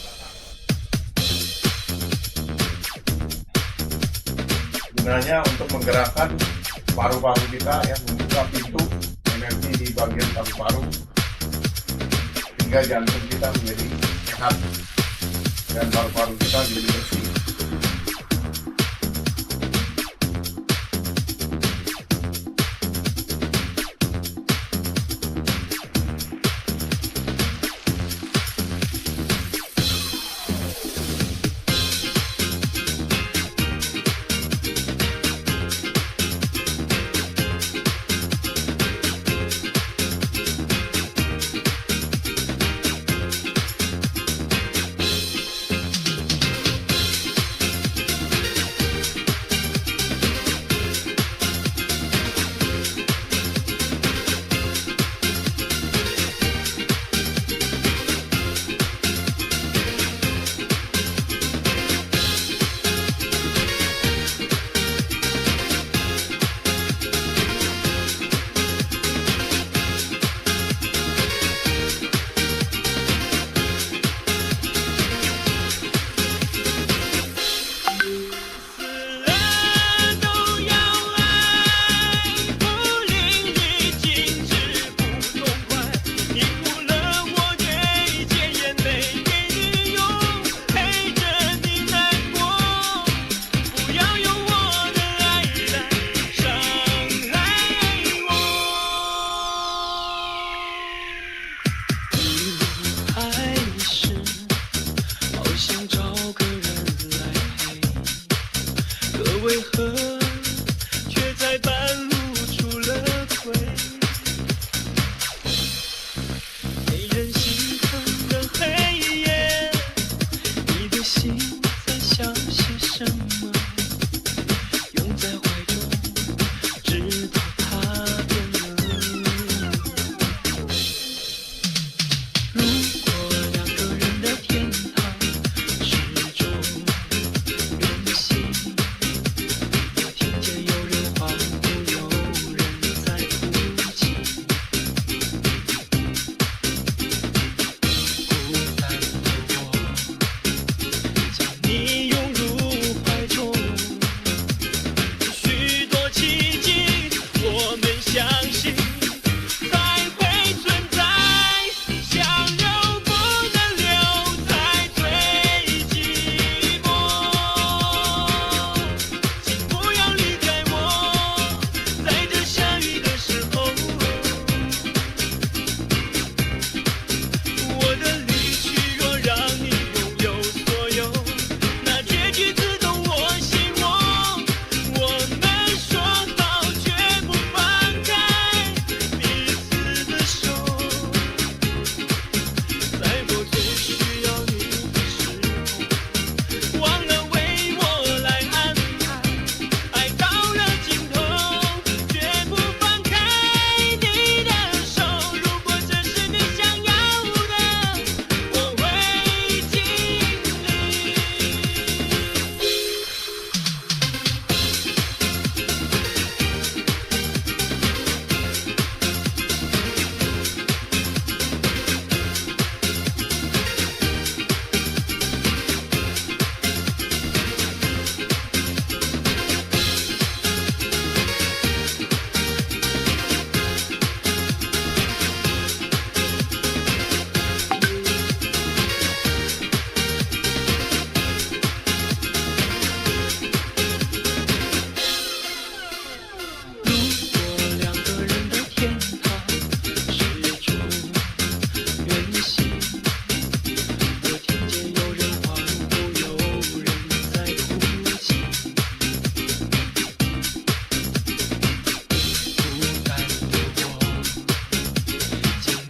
Gunanya untuk menggerakkan paru-paru kita ya, membuka pintu energi di bagian paru-paru hingga jantung kita menjadi sehat dan paru-paru kita jadi bersih.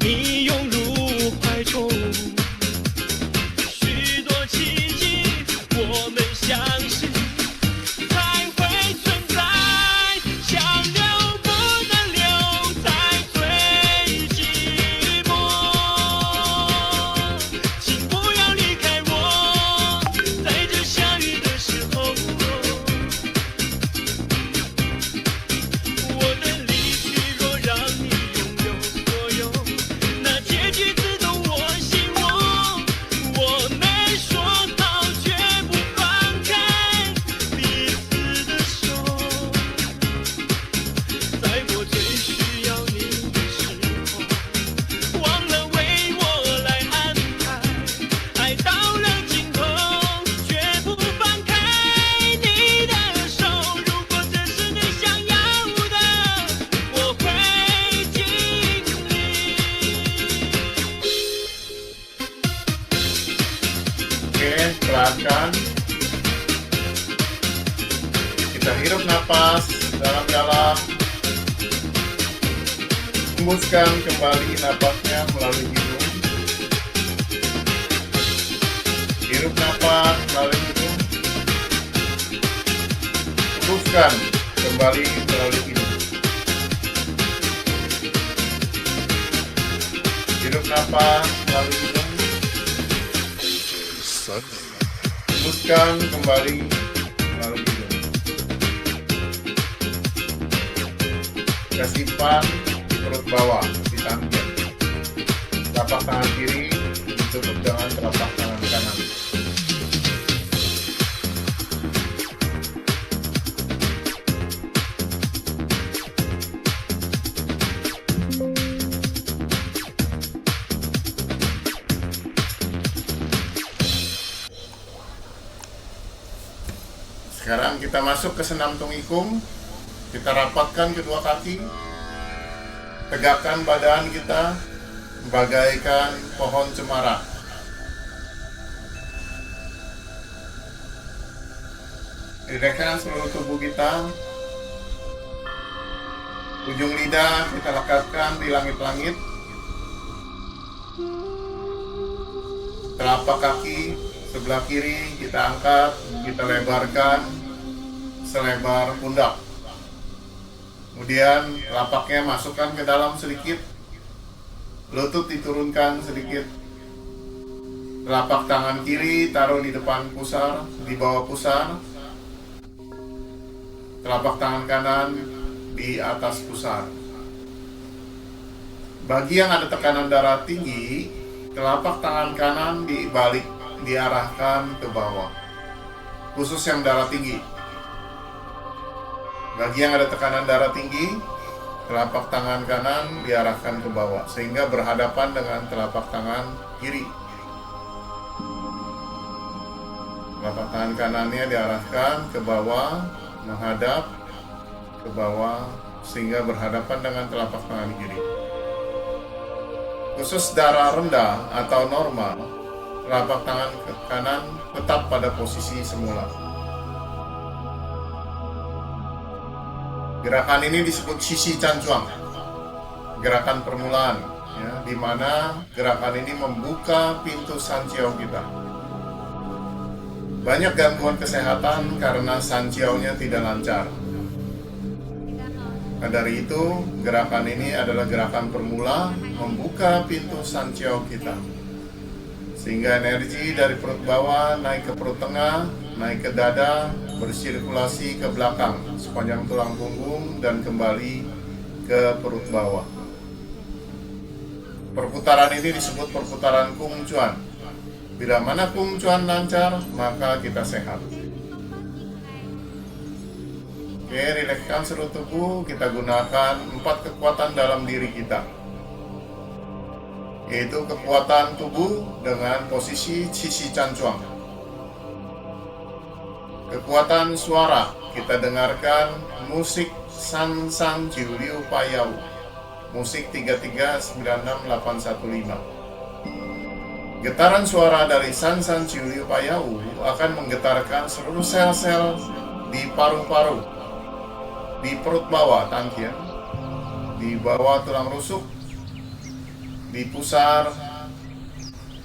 你涌入怀中。许多奇迹，我们相信才会存在。想留不能留在最寂寞，请不要离开我，在这下雨的时候。我的离去若让你拥有所有，那结局自动我心窝。我们说好绝不放开彼此的手，在我最需要你的时候，忘了为我来安排。爱到了尽头，绝不放开你的手。如果这是你想要的，我会尽力。 Oke, pelankan. Kita hirup napas dalam-dalam. Hembuskan kembali napasnya melalui hidung. Hirup napas melalui hidung. Hembuskan kembali melalui hidung. Hirup napas melalui hidung. Sunny. Hembuskan kembali melalui hidung. Kita simpan di perut bawah, di tangkap. Telapak tangan kiri ditutup dengan telapak tangan kanan. Sekarang kita masuk ke senam tungikung. Kita rapatkan kedua kaki. Tegakkan badan kita bagaikan pohon cemara. Rilekskan seluruh tubuh kita. Ujung lidah kita lekatkan di langit-langit. Telapak kaki sebelah kiri kita angkat, kita lebarkan selebar pundak. Kemudian telapaknya masukkan ke dalam sedikit, lutut diturunkan sedikit. Telapak tangan kiri taruh di depan pusar, di bawah pusar. Telapak tangan kanan di atas pusar. Bagi yang ada tekanan darah tinggi, telapak tangan kanan dibalik, diarahkan ke bawah, khusus yang darah tinggi. Bagi yang ada tekanan darah tinggi, telapak tangan kanan diarahkan ke bawah sehingga berhadapan dengan telapak tangan kiri. Telapak tangan kanannya diarahkan ke bawah, menghadap ke bawah sehingga berhadapan dengan telapak tangan kiri. Khusus darah rendah atau normal, telapak tangan kanan tetap pada posisi semula. Gerakan ini disebut Shishi Chanchuang, gerakan permulaan, ya, di mana gerakan ini membuka pintu Sanjiao kita. Banyak gangguan kesehatan karena Sanjiao-nya tidak lancar. Nah, dari itu, gerakan ini adalah gerakan permula membuka pintu Sanjiao kita. Sehingga energi dari perut bawah naik ke perut tengah, naik ke dada, bersirkulasi ke belakang sepanjang tulang punggung dan kembali ke perut bawah. Perputaran ini disebut perputaran Kung Chuan. Bila mana Kung Chuan lancar, maka kita sehat. Oke, rilekskan seluruh tubuh. Kita gunakan 4 kekuatan dalam diri kita, yaitu kekuatan tubuh dengan posisi Shishi Chanchuang. Kekuatan suara, kita dengarkan musik San San Jiu Liu Payau, musik 3396815. Getaran suara dari San San Jiu Liu Payau akan menggetarkan seluruh sel-sel di paru-paru, di perut bawah tangkian, di bawah tulang rusuk, di pusar,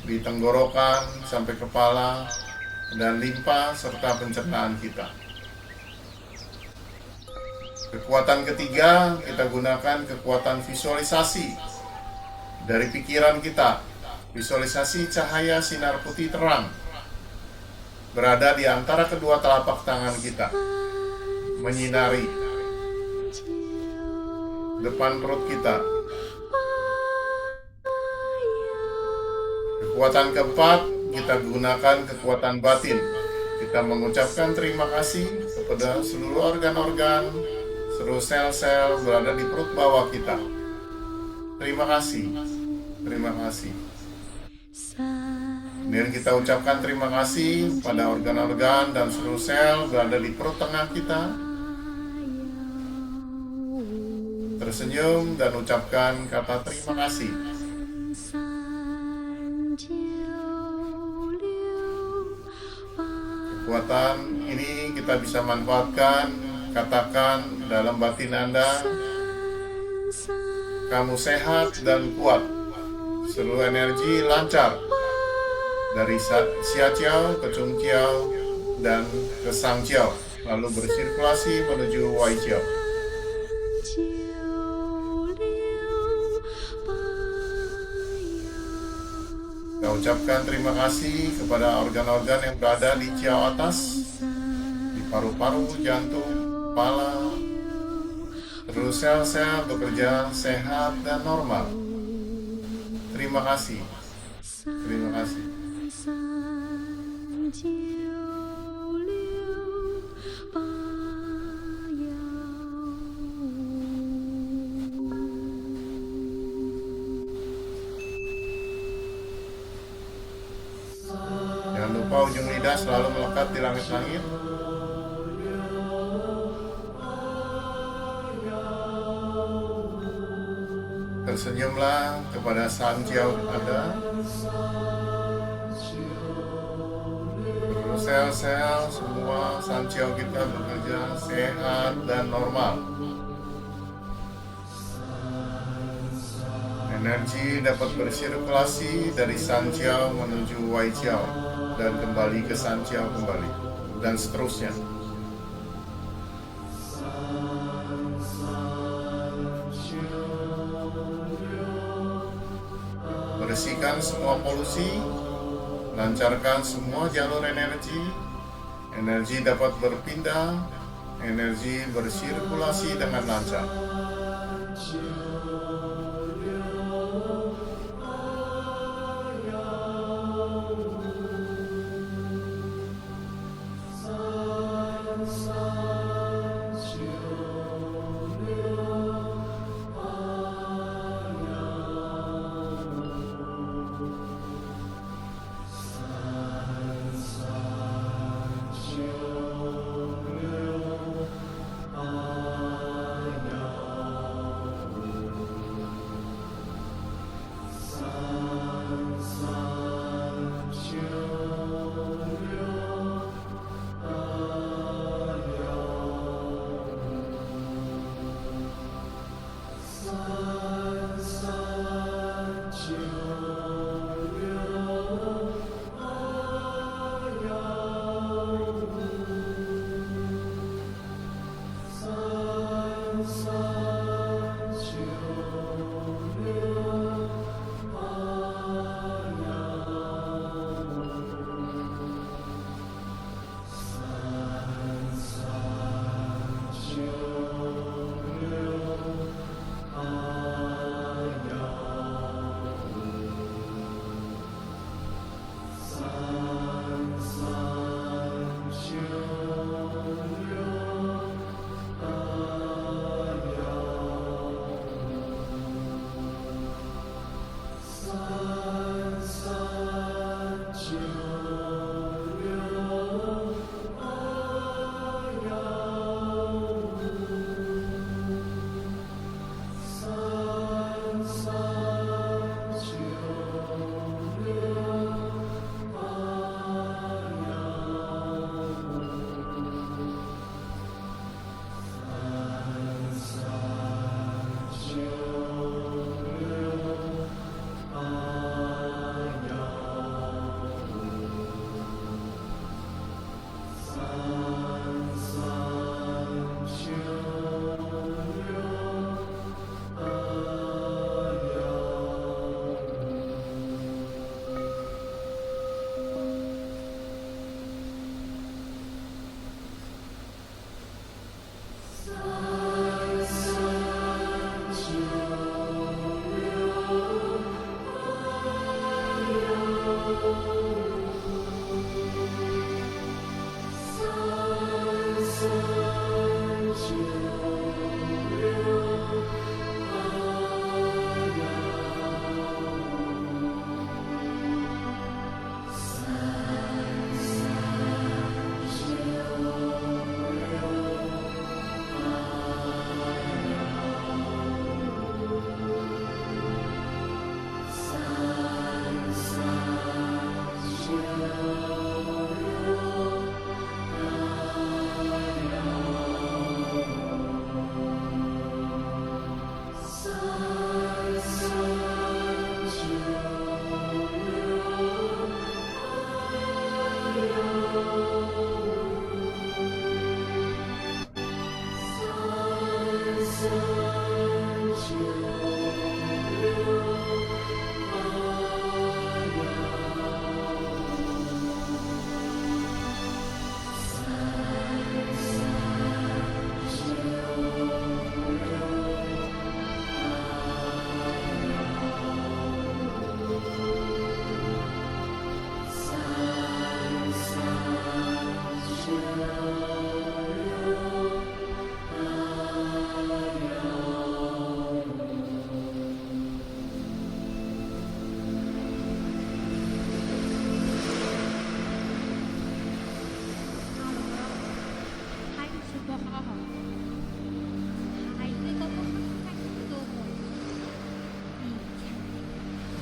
di tenggorokan sampai kepala, dan limpa serta pencernaan kita. Kekuatan ketiga, kita gunakan kekuatan visualisasi dari pikiran kita. Visualisasi cahaya sinar putih terang berada di antara kedua telapak tangan kita, menyinari depan perut kita. Kekuatan keempat, kita gunakan kekuatan batin. Kita mengucapkan terima kasih kepada seluruh organ-organ, seluruh sel-sel berada di perut bawah kita. Terima kasih, terima kasih. Kemudian kita ucapkan terima kasih pada organ-organ dan seluruh sel berada di perut tengah kita. Tersenyum dan ucapkan kata terima kasih. Kekuatan ini kita bisa manfaatkan, katakan dalam batin Anda, kamu sehat dan kuat, seluruh energi lancar, dari Xiaqiao ke Chungqiao dan ke Sangqiao, lalu bersirkulasi menuju Waiqiao. Kita ucapkan terima kasih kepada organ-organ yang berada di Qiao atas, di paru-paru, jantung, kepala. Terus sel-sel bekerja sehat dan normal. Terima kasih. Terima kasih. Jangan lupa ujung lidah selalu melekat di langit-langit. Tersenyumlah kepada Sangqiao Anda. Sel-sel semua Sangqiao kita bekerja sehat dan normal. Energi dapat bersirkulasi dari Sangqiao menuju Waiqiao dan kembali ke Sangqiao kembali, dan seterusnya. Bersihkan semua polusi, lancarkan semua jalur energi. Energi dapat berpindah, energi bersirkulasi dengan lancar.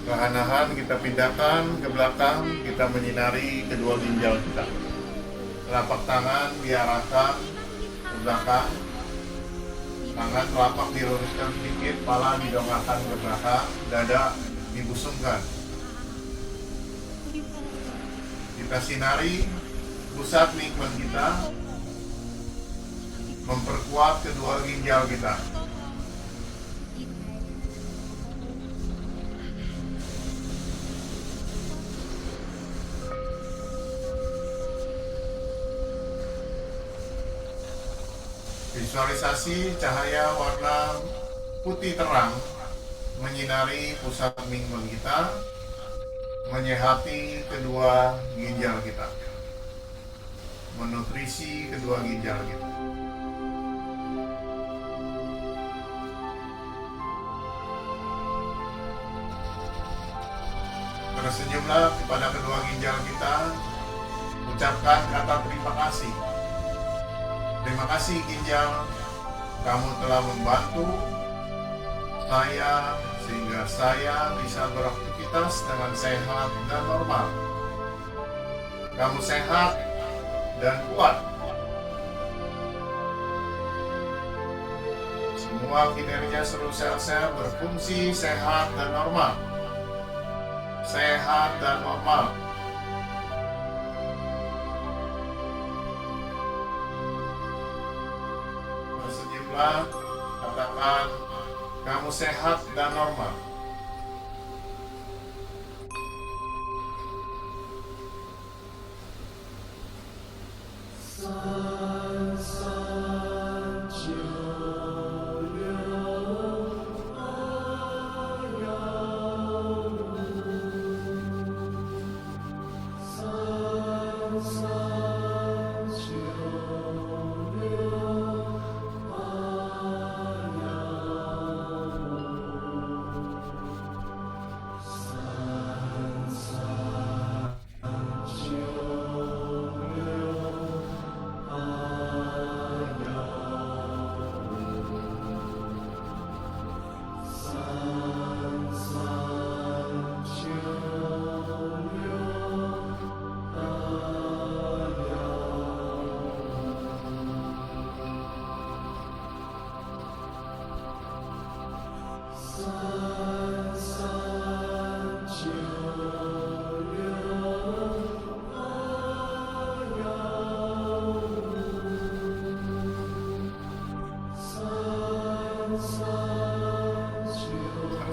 Perlahan-lahan kita pindahkan ke belakang, kita menyinari kedua ginjal kita. Telapak tangan diarahkan ke belakang. Tangan telapak diluruskan sedikit, kepala didongakkan ke belakang, dada dibusungkan. Kita sinari pusat nikmat kita, memperkuat kedua ginjal kita. Visualisasi cahaya warna putih terang menyinari pusat mingmen kita, menyehati kedua ginjal kita, menutrisi kedua ginjal kita. Tersenyumlah kepada kedua ginjal kita, ucapkan kata terima kasih. Terima kasih ginjal, kamu telah membantu saya sehingga saya bisa beraktivitas dengan sehat dan normal. Kamu sehat dan kuat. Semua kinerja seluruh sel-sel berfungsi sehat dan normal. Sehat dan normal. Bersenyumlah, katakan kamu sehat dan normal.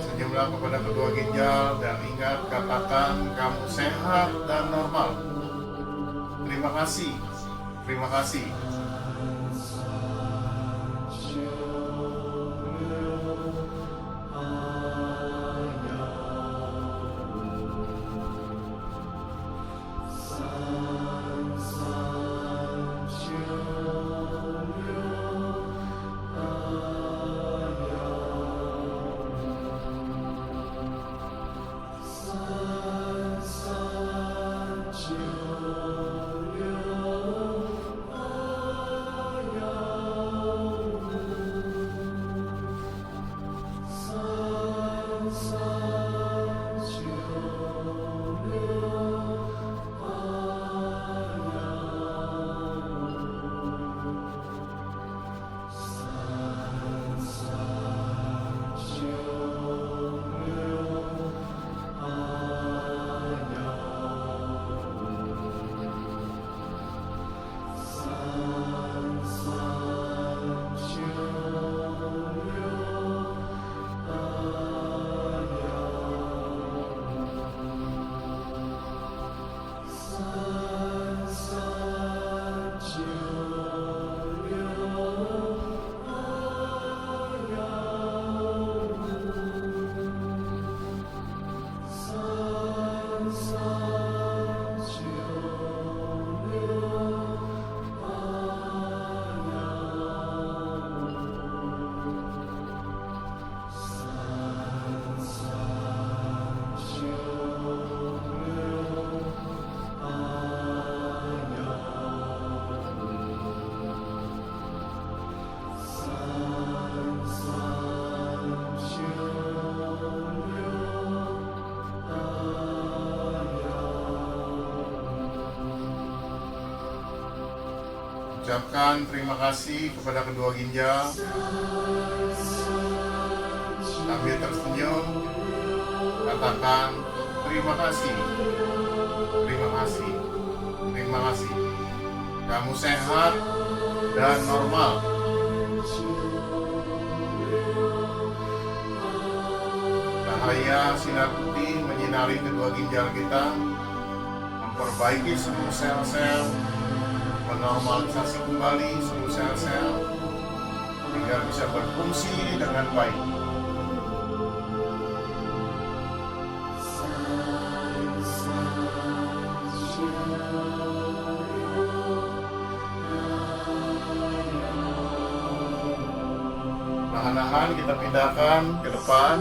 Senyumlah kepada kedua ginjal dan ingat katakan kamu sehat dan normal. Terima kasih. Terima kasih. Ucapkan terima kasih kepada kedua ginjal. Sambil tersenyum, katakan terima kasih, terima kasih, terima kasih. Kamu sehat dan normal. Cahaya sinar putih menyinari kedua ginjal kita, memperbaiki seluruh sel-sel, menormalisasi kembali seluruh sel-sel hingga bisa berfungsi dengan baik. Perlahan-lahan kita pindahkan ke depan,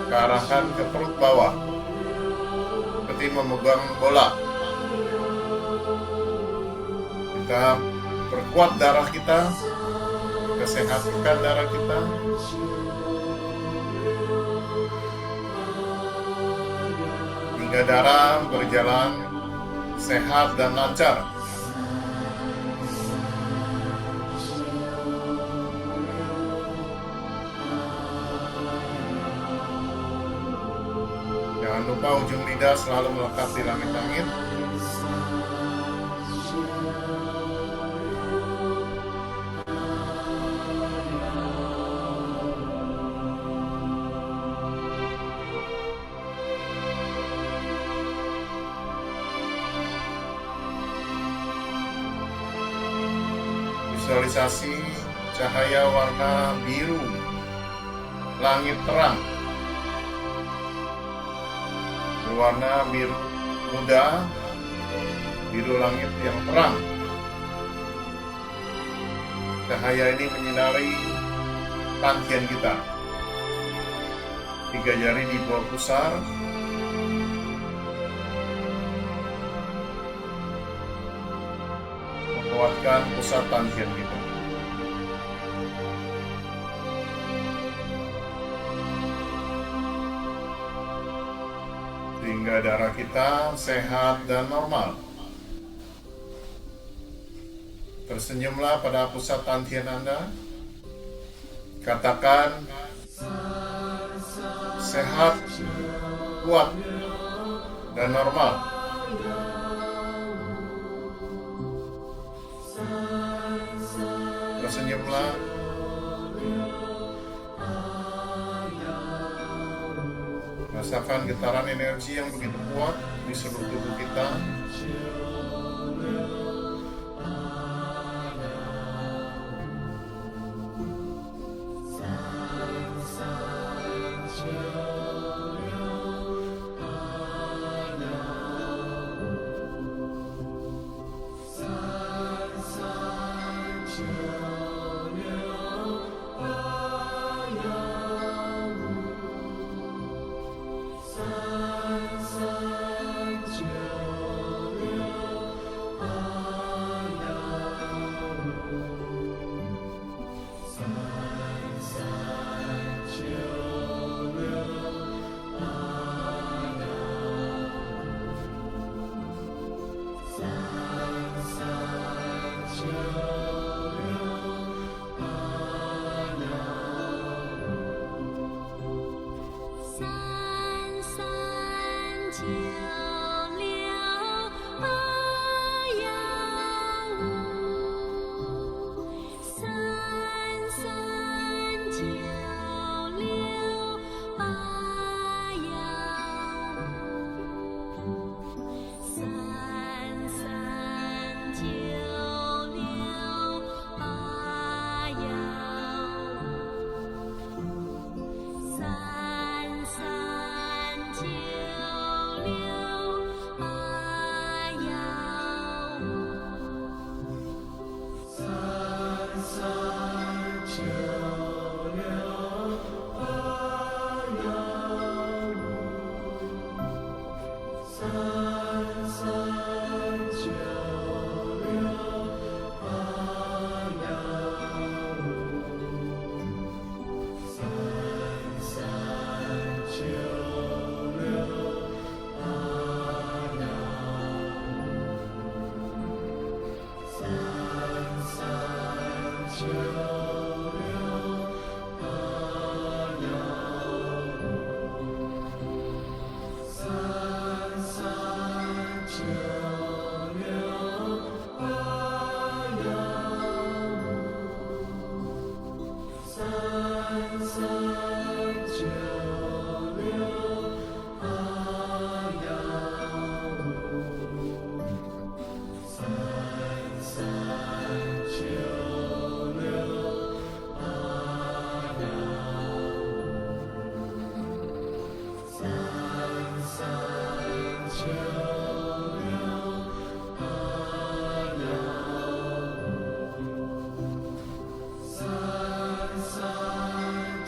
ke arahkan ke perut bawah, seperti memegang bola. Kita perkuat darah kita, kesehatkan darah kita, hingga darah berjalan sehat dan lancar. Jangan lupa ujung lidah selalu melekat di langit-langit. Visualisasi cahaya warna biru, langit terang, berwarna biru muda, biru langit yang terang. Cahaya ini menyinari tangkian kita. 3 jari di bawah pusar, menguatkan pusat tangkian kita. Sehingga darah kita sehat dan normal. Tersenyumlah pada pusat tangkian Anda. Katakan sehat, kuat, dan normal. Tersenyumlah. Rasakan getaran energi yang begitu kuat di seluruh tubuh kita.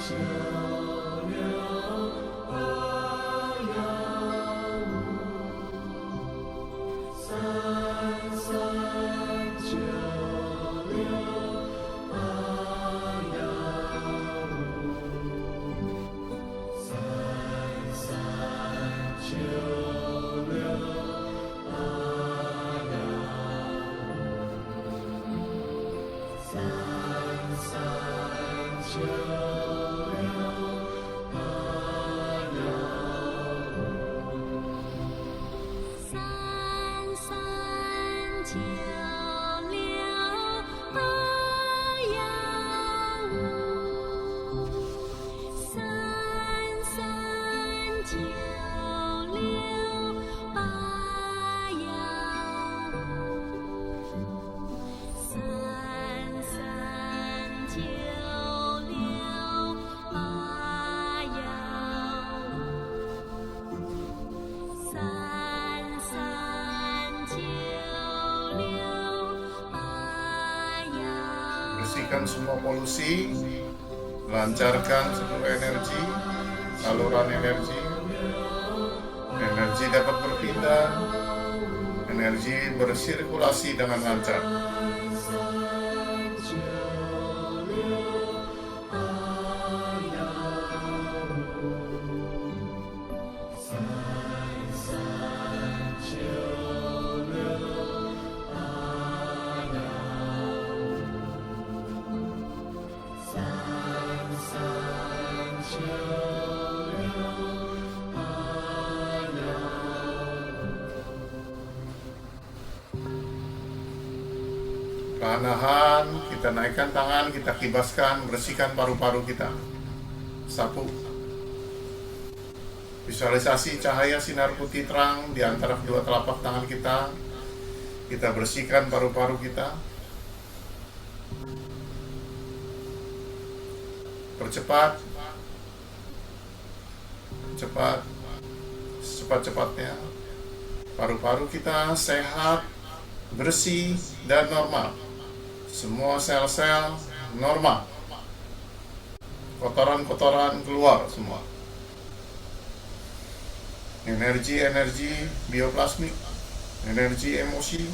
三三九六八幺五，三三九六八幺五，三三九六八幺五，三三九六八幺。 Bersihkan semua polusi, lancarkan seluruh energi, saluran energi. Energi dapat berpindah, energi bersirkulasi dengan lancar. Perlahan kita naikkan tangan, kita kibaskan, bersihkan paru-paru kita. Sapu. Visualisasi cahaya sinar putih terang di antara kedua telapak tangan kita. Kita bersihkan paru-paru kita. Percepat. Cepat. Secepat-cepatnya. Paru-paru kita sehat, bersih, dan normal. Semua sel-sel normal. Kotoran-kotoran keluar semua. Energi-energi bioplasmik, energi emosi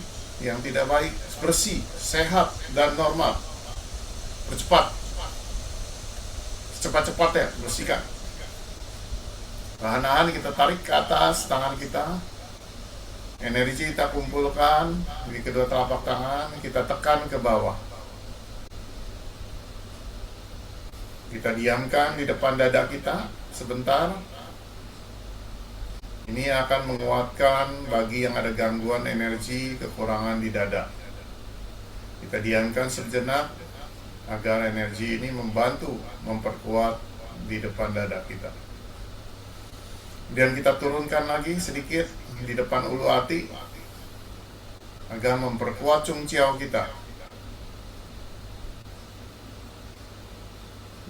yang tidak baik, bersih, sehat, dan normal. Percepat. Secepat-cepatnya, bersihkan. Perlahan-lahan kita tarik ke atas tangan kita. Energi kita kumpulkan di kedua telapak tangan, kita tekan ke bawah. Kita diamkan di depan dada kita sebentar. Ini akan menguatkan bagi yang ada gangguan energi, kekurangan di dada. Kita diamkan sejenak agar energi ini membantu memperkuat di depan dada kita. Dan kita turunkan lagi sedikit di depan ulu hati agar memperkuat Chung Chiao kita.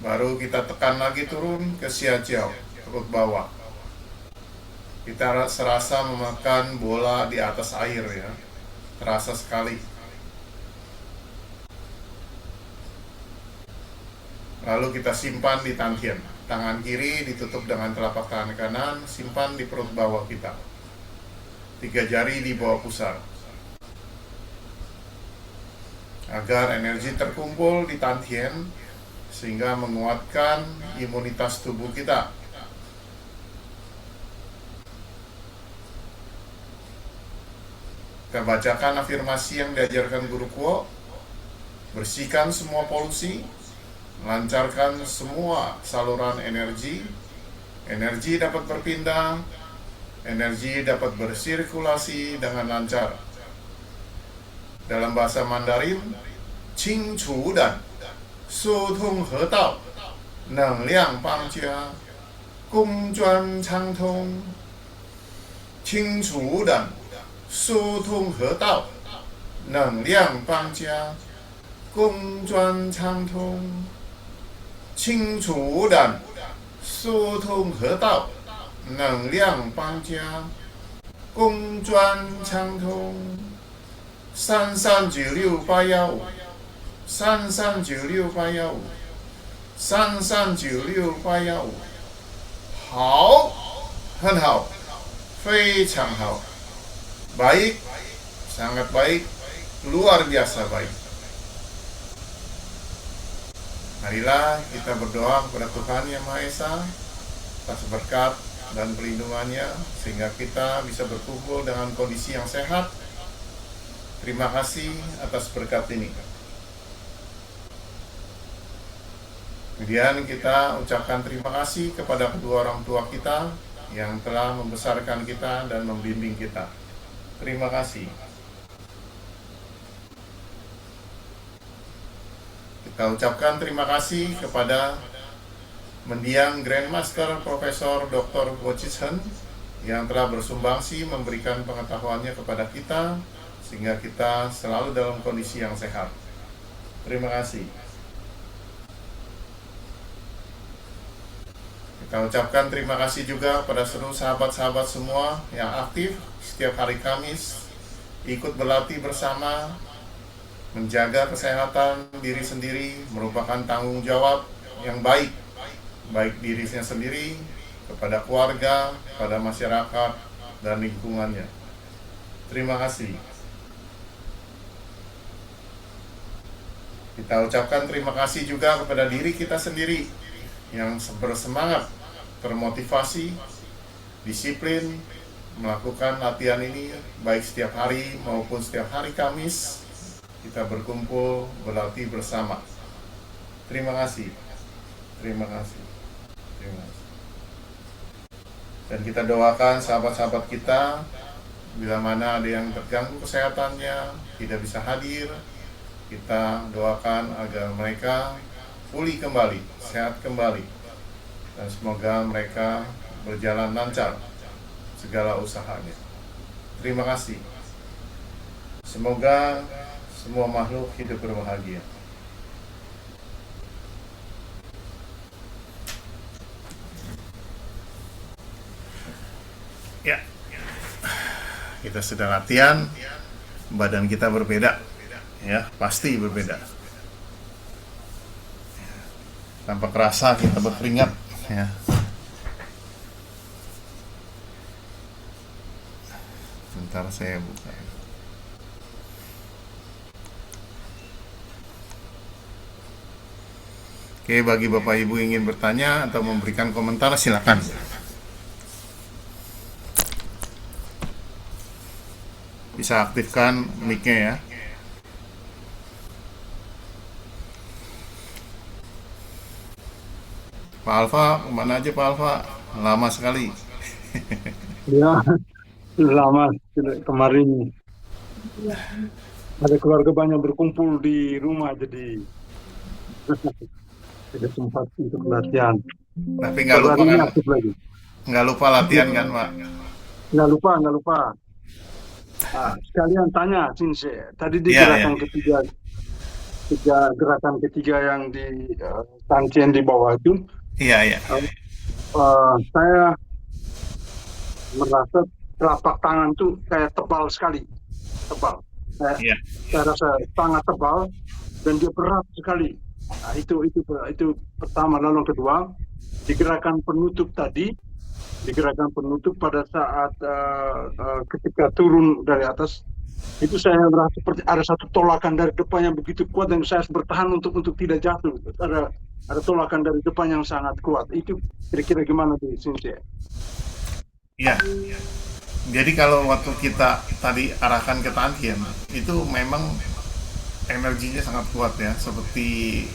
Baru kita tekan lagi turun ke Xia Jiao, perut bawah. Kita serasa memakan bola di atas air ya. Terasa sekali. Lalu kita simpan di Tantien. Tangan kiri ditutup dengan telapak tangan kanan, simpan di perut bawah kita. 3 jari di bawah pusar. Agar energi terkumpul di Tantien sehingga menguatkan imunitas tubuh kita. Kita bacakan afirmasi yang diajarkan Guru Kuo. Bersihkan semua polusi, lancarkan semua saluran energi. Energi dapat berpindah, energi dapat bersirkulasi dengan lancar. Dalam bahasa Mandarin, Qing Chu Dan, Su Tong He Dao, Neng Liang Bang Jia, Gong Zhuan Chang Tong. Qing Chu Dan, Su Tong He Dao, Neng Liang Bang Jia, Gong Zhuan Chang Tong. 清除胆，疏通河道，能量邦家，公专畅通。33968153396815 339685好，很好，非常好，baik, sangat baik, luar biasa baik. Marilah kita berdoa kepada Tuhan Yang Maha Esa atas berkat dan pelindungannya sehingga kita bisa berkumpul dengan kondisi yang sehat. Terima kasih atas berkat ini. Kemudian kita ucapkan terima kasih kepada kedua orang tua kita yang telah membesarkan kita dan membimbing kita. Terima kasih. Kita ucapkan terima kasih kepada mendiang Grandmaster Profesor Dr. Go Chit-Hen yang telah bersumbangsi memberikan pengetahuannya kepada kita sehingga kita selalu dalam kondisi yang sehat. Terima kasih. Kita ucapkan terima kasih juga pada seluruh sahabat-sahabat semua yang aktif setiap hari Kamis ikut berlatih bersama. Menjaga kesehatan diri sendiri merupakan tanggung jawab yang baik dirinya sendiri, kepada keluarga, kepada masyarakat, dan lingkungannya. Terima kasih. Kita ucapkan terima kasih juga kepada diri kita sendiri yang bersemangat, termotivasi, disiplin, melakukan latihan ini baik setiap hari maupun setiap hari Kamis. Kita berkumpul, berlatih bersama. Terima kasih. Terima kasih. Terima kasih. Dan kita doakan sahabat-sahabat kita bila mana ada yang terganggu kesehatannya, tidak bisa hadir, kita doakan agar mereka pulih kembali, sehat kembali, dan semoga mereka berjalan lancar segala usahanya. Terima kasih. Semoga semua makhluk hidup berbahagia. Ya, kita sudah latihan, badan kita berbeda, ya pasti berbeda. Tanpa kerasa kita berkeringat, ya. Sebentar saya buka. Oke, bagi Bapak Ibu ingin bertanya atau memberikan komentar, silakan. Bisa aktifkan mic-nya ya. Pak Alfa, kemana aja Pak Alfa? Lama sekali. Ya, lama kemarin ada keluarga banyak berkumpul di rumah, jadi tidak sempat untuk latihan. Tapi nggak lupa Hari ini kan? aktif lagi. Nggak lupa latihan kan Pak? Nggak lupa. Sekalian tanya, Cinse. Tadi di Iya, gerakan gerakan ketiga yang di tangkian di bawah itu, Iya. saya merasa telapak tangan tuh kayak tebal sekali, Iya. Saya rasa sangat tebal dan dia berat sekali. Nah, itu pertama. Lalu yang kedua, di gerakan penutup pada saat ketika turun dari atas, itu saya merasa seperti ada satu tolakan dari depan yang begitu kuat dan saya harus bertahan untuk tidak jatuh. Ada tolakan dari depan yang sangat kuat. Itu kira-kira gimana tuh, Cynthia? Iya. Jadi kalau waktu kita tadi arahkan ke tangkian, itu memang energinya sangat kuat ya. Seperti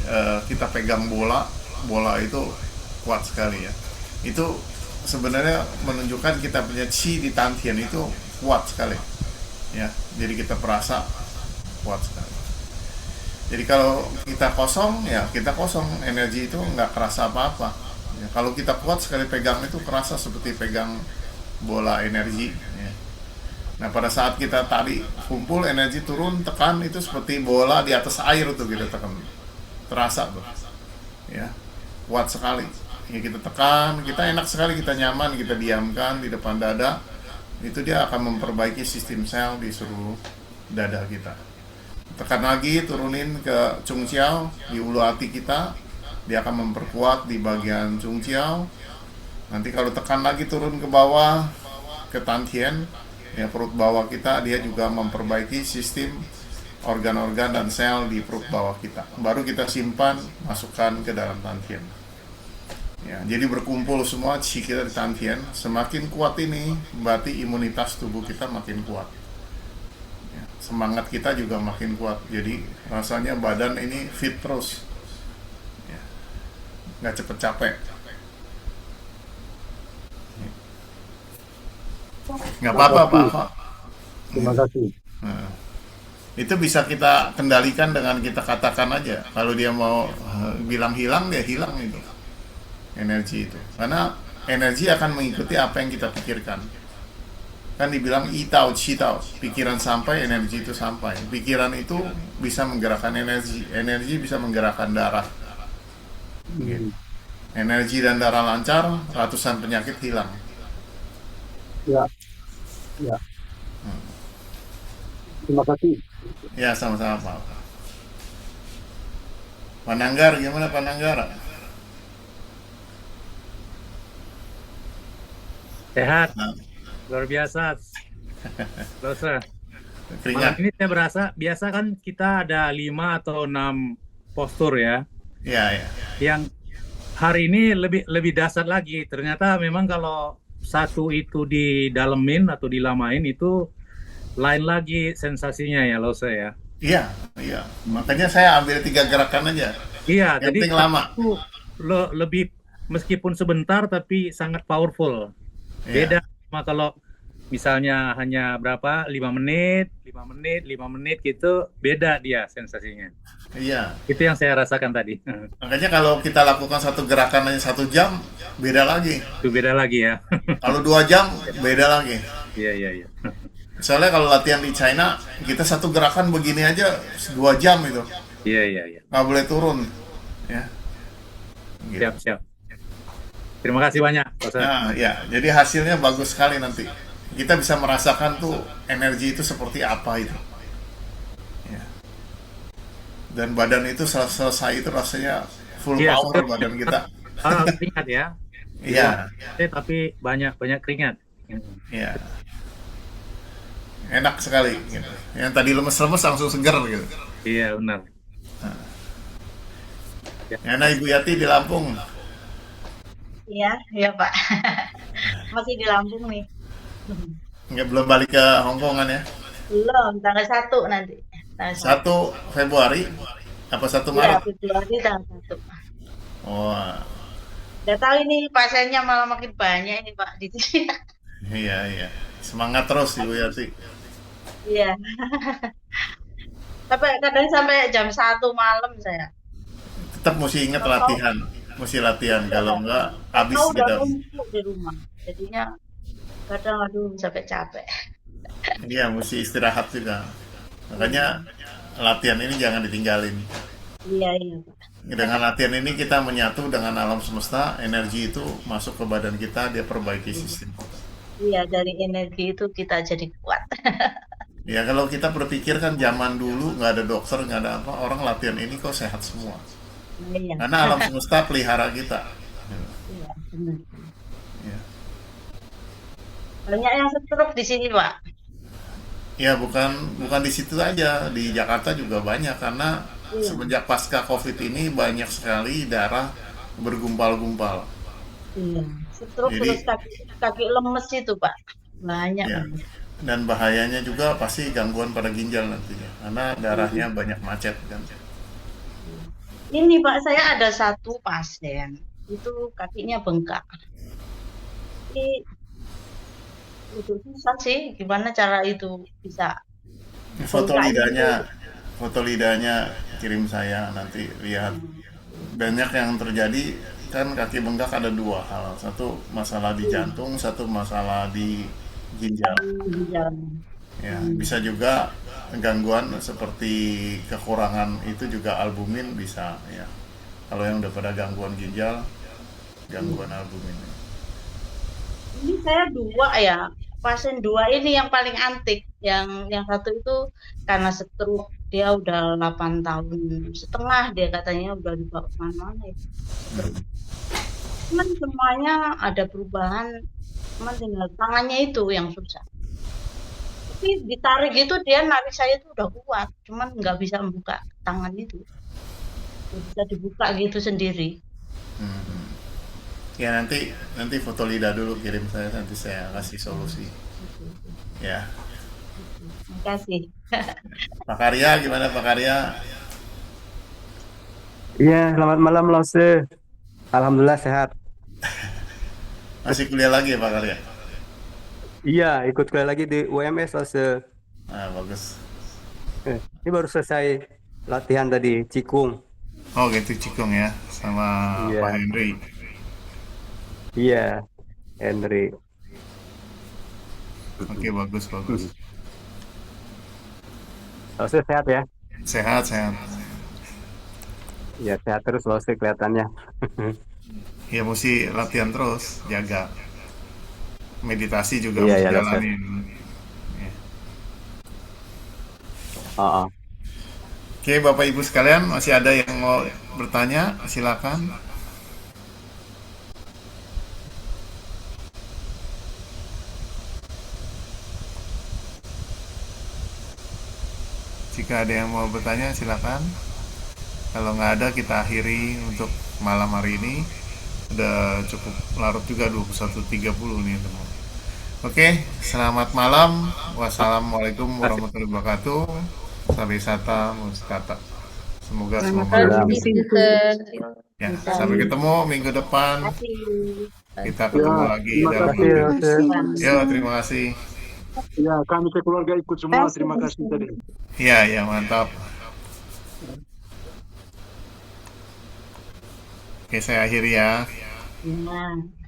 kita pegang bola itu kuat sekali ya. Itu sebenarnya menunjukkan kita punya chi di tangkian itu kuat sekali ya. Jadi kita perasa kuat sekali. Jadi kalau kita kosong ya kita kosong, energi itu nggak kerasa apa-apa ya. Kalau kita kuat sekali pegang itu kerasa seperti pegang bola energi ya. Nah pada saat kita tadi kumpul, energi turun, tekan, itu seperti bola di atas air tuh kita tekan, terasa tuh ya, kuat sekali ya. Kita tekan, kita enak sekali, kita nyaman, kita diamkan di depan dada, itu dia akan memperbaiki sistem sel di seluruh dada kita. Tekan lagi, turunin ke Chung Chiao di ulu hati kita, dia akan memperkuat di bagian Zhongjiao. Nanti kalau tekan lagi turun ke bawah ke Tantien, ya perut bawah kita, dia juga memperbaiki sistem organ-organ dan sel di perut bawah kita. Baru kita simpan, masukkan ke dalam Tantien. Ya, jadi berkumpul semua chi kita di Tantien. Semakin kuat ini, berarti imunitas tubuh kita makin kuat. Ya, semangat kita juga makin kuat. Jadi rasanya badan ini fit terus. Ya, nggak cepet capek. Nggak apa-apa, Pak. Terima kasih. Nah, itu bisa kita kendalikan dengan kita katakan aja. Kalau dia mau bilang hilang, dia hilang itu energi itu. Karena energi akan mengikuti apa yang kita pikirkan. Kan dibilang itao, citao, pikiran sampai, energi itu sampai. Pikiran itu bisa menggerakkan energi, energi bisa menggerakkan darah. Gitu. Energi dan darah lancar, ratusan penyakit hilang. Ya, ya. Terima kasih. Ya, sama-sama, Pak. Pananggar, gimana Pananggar? Sehat, Nah, luar biasa. Malam keringat. ini saya berasa, biasa kan kita ada 5 atau 6 postur ya. Ya, ya. Yang hari ini lebih dasar lagi. Ternyata memang kalau satu itu didalemin atau dilamain itu lain lagi sensasinya ya, Lose ya. Iya, iya. Makanya saya ambil 3 gerakan aja. Iya, Yang jadi penting lama. itu lebih meskipun sebentar tapi sangat powerful. Iya. Beda sama kalau misalnya hanya berapa 5 menit gitu, beda dia sensasinya. Iya. Itu yang saya rasakan tadi. Makanya kalau kita lakukan satu gerakan hanya 1 jam, beda lagi. Itu beda lagi ya. Kalau 2 jam, beda lagi. Iya. Soalnya kalau latihan di China, kita satu gerakan begini aja 2 jam itu. Iya. Nggak boleh turun. Ya. Gitu. Siap. Terima kasih banyak, Pak Ustaz. Nah, ya. Jadi hasilnya bagus sekali nanti. Kita bisa merasakan tuh energi itu seperti apa itu. Ya. Dan badan itu selesai itu rasanya full Iya, power badan kita. Keringat ya. Iya. Tapi banyak keringat. Iya. Enak sekali gitu. Yang tadi lemes-lemes langsung seger gitu. Iya, benar. Nah, Ibu Yati di Lampung. Iya Pak. Masih di Lampung nih. Nggak, belum balik ke Hongkongan ya? Belum, tanggal 1 nanti. Tanggal 1 Februari apa 1 Iya, Maret? Februari tanggal 1. Oh, Udah tahu ini pasiennya malah makin banyak ini Pak di sini. iya. Semangat terus Ibu Yati. Iya. Kadang sampai jam 1 malam saya. Tetap mesti ingat latihan. Mesti latihan, kalau enggak habis Tahu udah kita. numpuk di rumah. Jadinya kadang sampai capek. Iya, mesti istirahat juga. Makanya latihan ini jangan ditinggalin. Iya Pak. Dengan latihan ini kita menyatu dengan alam semesta, energi itu masuk ke badan kita, dia perbaiki sistem. Iya, dari energi itu kita jadi kuat. Ya kalau kita berpikir kan zaman dulu nggak ada dokter, nggak ada apa, orang latihan ini kok sehat semua. Iya. Karena alam semesta pelihara kita. Iya, benar. Ya, Banyak yang stroke di sini Pak. ya bukan di situ aja, di Jakarta juga banyak karena Iya. semenjak pasca COVID ini banyak sekali darah bergumpal-gumpal. Iya, stroke Jadi- terus kaki lemes itu Pak. Banyak. Ya. banget. Dan bahayanya juga pasti gangguan pada ginjal nantinya, karena darahnya banyak macet kan. Ini Pak, saya ada satu pasien, itu kakinya bengkak. Ini itu susah sih, gimana cara itu bisa Foto bengkak lidahnya, itu. foto lidahnya kirim saya nanti lihat. Banyak yang terjadi kan kaki bengkak ada 2 hal, satu masalah di jantung, satu masalah di ginjal. Di jalan. Ya, bisa juga gangguan seperti kekurangan itu juga albumin bisa ya. Kalau yang udah pada gangguan ginjal, gangguan albumin. Ini saya 2 ya, pasien 2 ini yang paling antik. Yang satu itu karena stroke Dia udah 8 tahun setengah dia katanya udah dibawa kemana-mana ya. Cuman semuanya ada perubahan, cuman tinggal tangannya itu yang susah. Tapi ditarik gitu dia narik saya itu udah kuat, cuman nggak bisa membuka tangan itu. Nggak bisa dibuka gitu sendiri. Ya nanti foto lidah dulu kirim saya, nanti saya kasih solusi. Ya. Makasih. Pak Karya gimana Pak Karya? Iya, selamat malam Lause. Alhamdulillah sehat. Masih kuliah lagi ya Pak Karya? Iya, ikut kuliah lagi di UMS Lause. Nah, bagus. Ini baru selesai latihan tadi, Cikung. Oh gitu Cikung ya, sama Iya. Pak Henry. Iya, Henry. Oke, bagus. Lause sehat ya? Sehat. Iya, sehat terus Lause kelihatannya. Ya mesti latihan terus, jaga. Meditasi juga Iya, mesti ya, Lause. jalanin. Ya. Oh. Oke, Bapak Ibu sekalian, masih ada yang mau bertanya? Silakan. Jika ada yang mau bertanya, silakan. Kalau nggak ada, kita akhiri untuk malam hari ini. Udah cukup larut juga, 21.30 nih teman. Oke, selamat malam. Wassalamualaikum warahmatullahi wabarakatuh. Sampai sata mustata. Semoga semua ya, sampai ketemu minggu depan. Kita ketemu lagi terima dalam kasih, podcast. Ya, terima kasih. Ya, kami sekeluarga ikut semua. Terima kasih tadi. Ya, mantap. Oke, saya akhiri ya. Nah.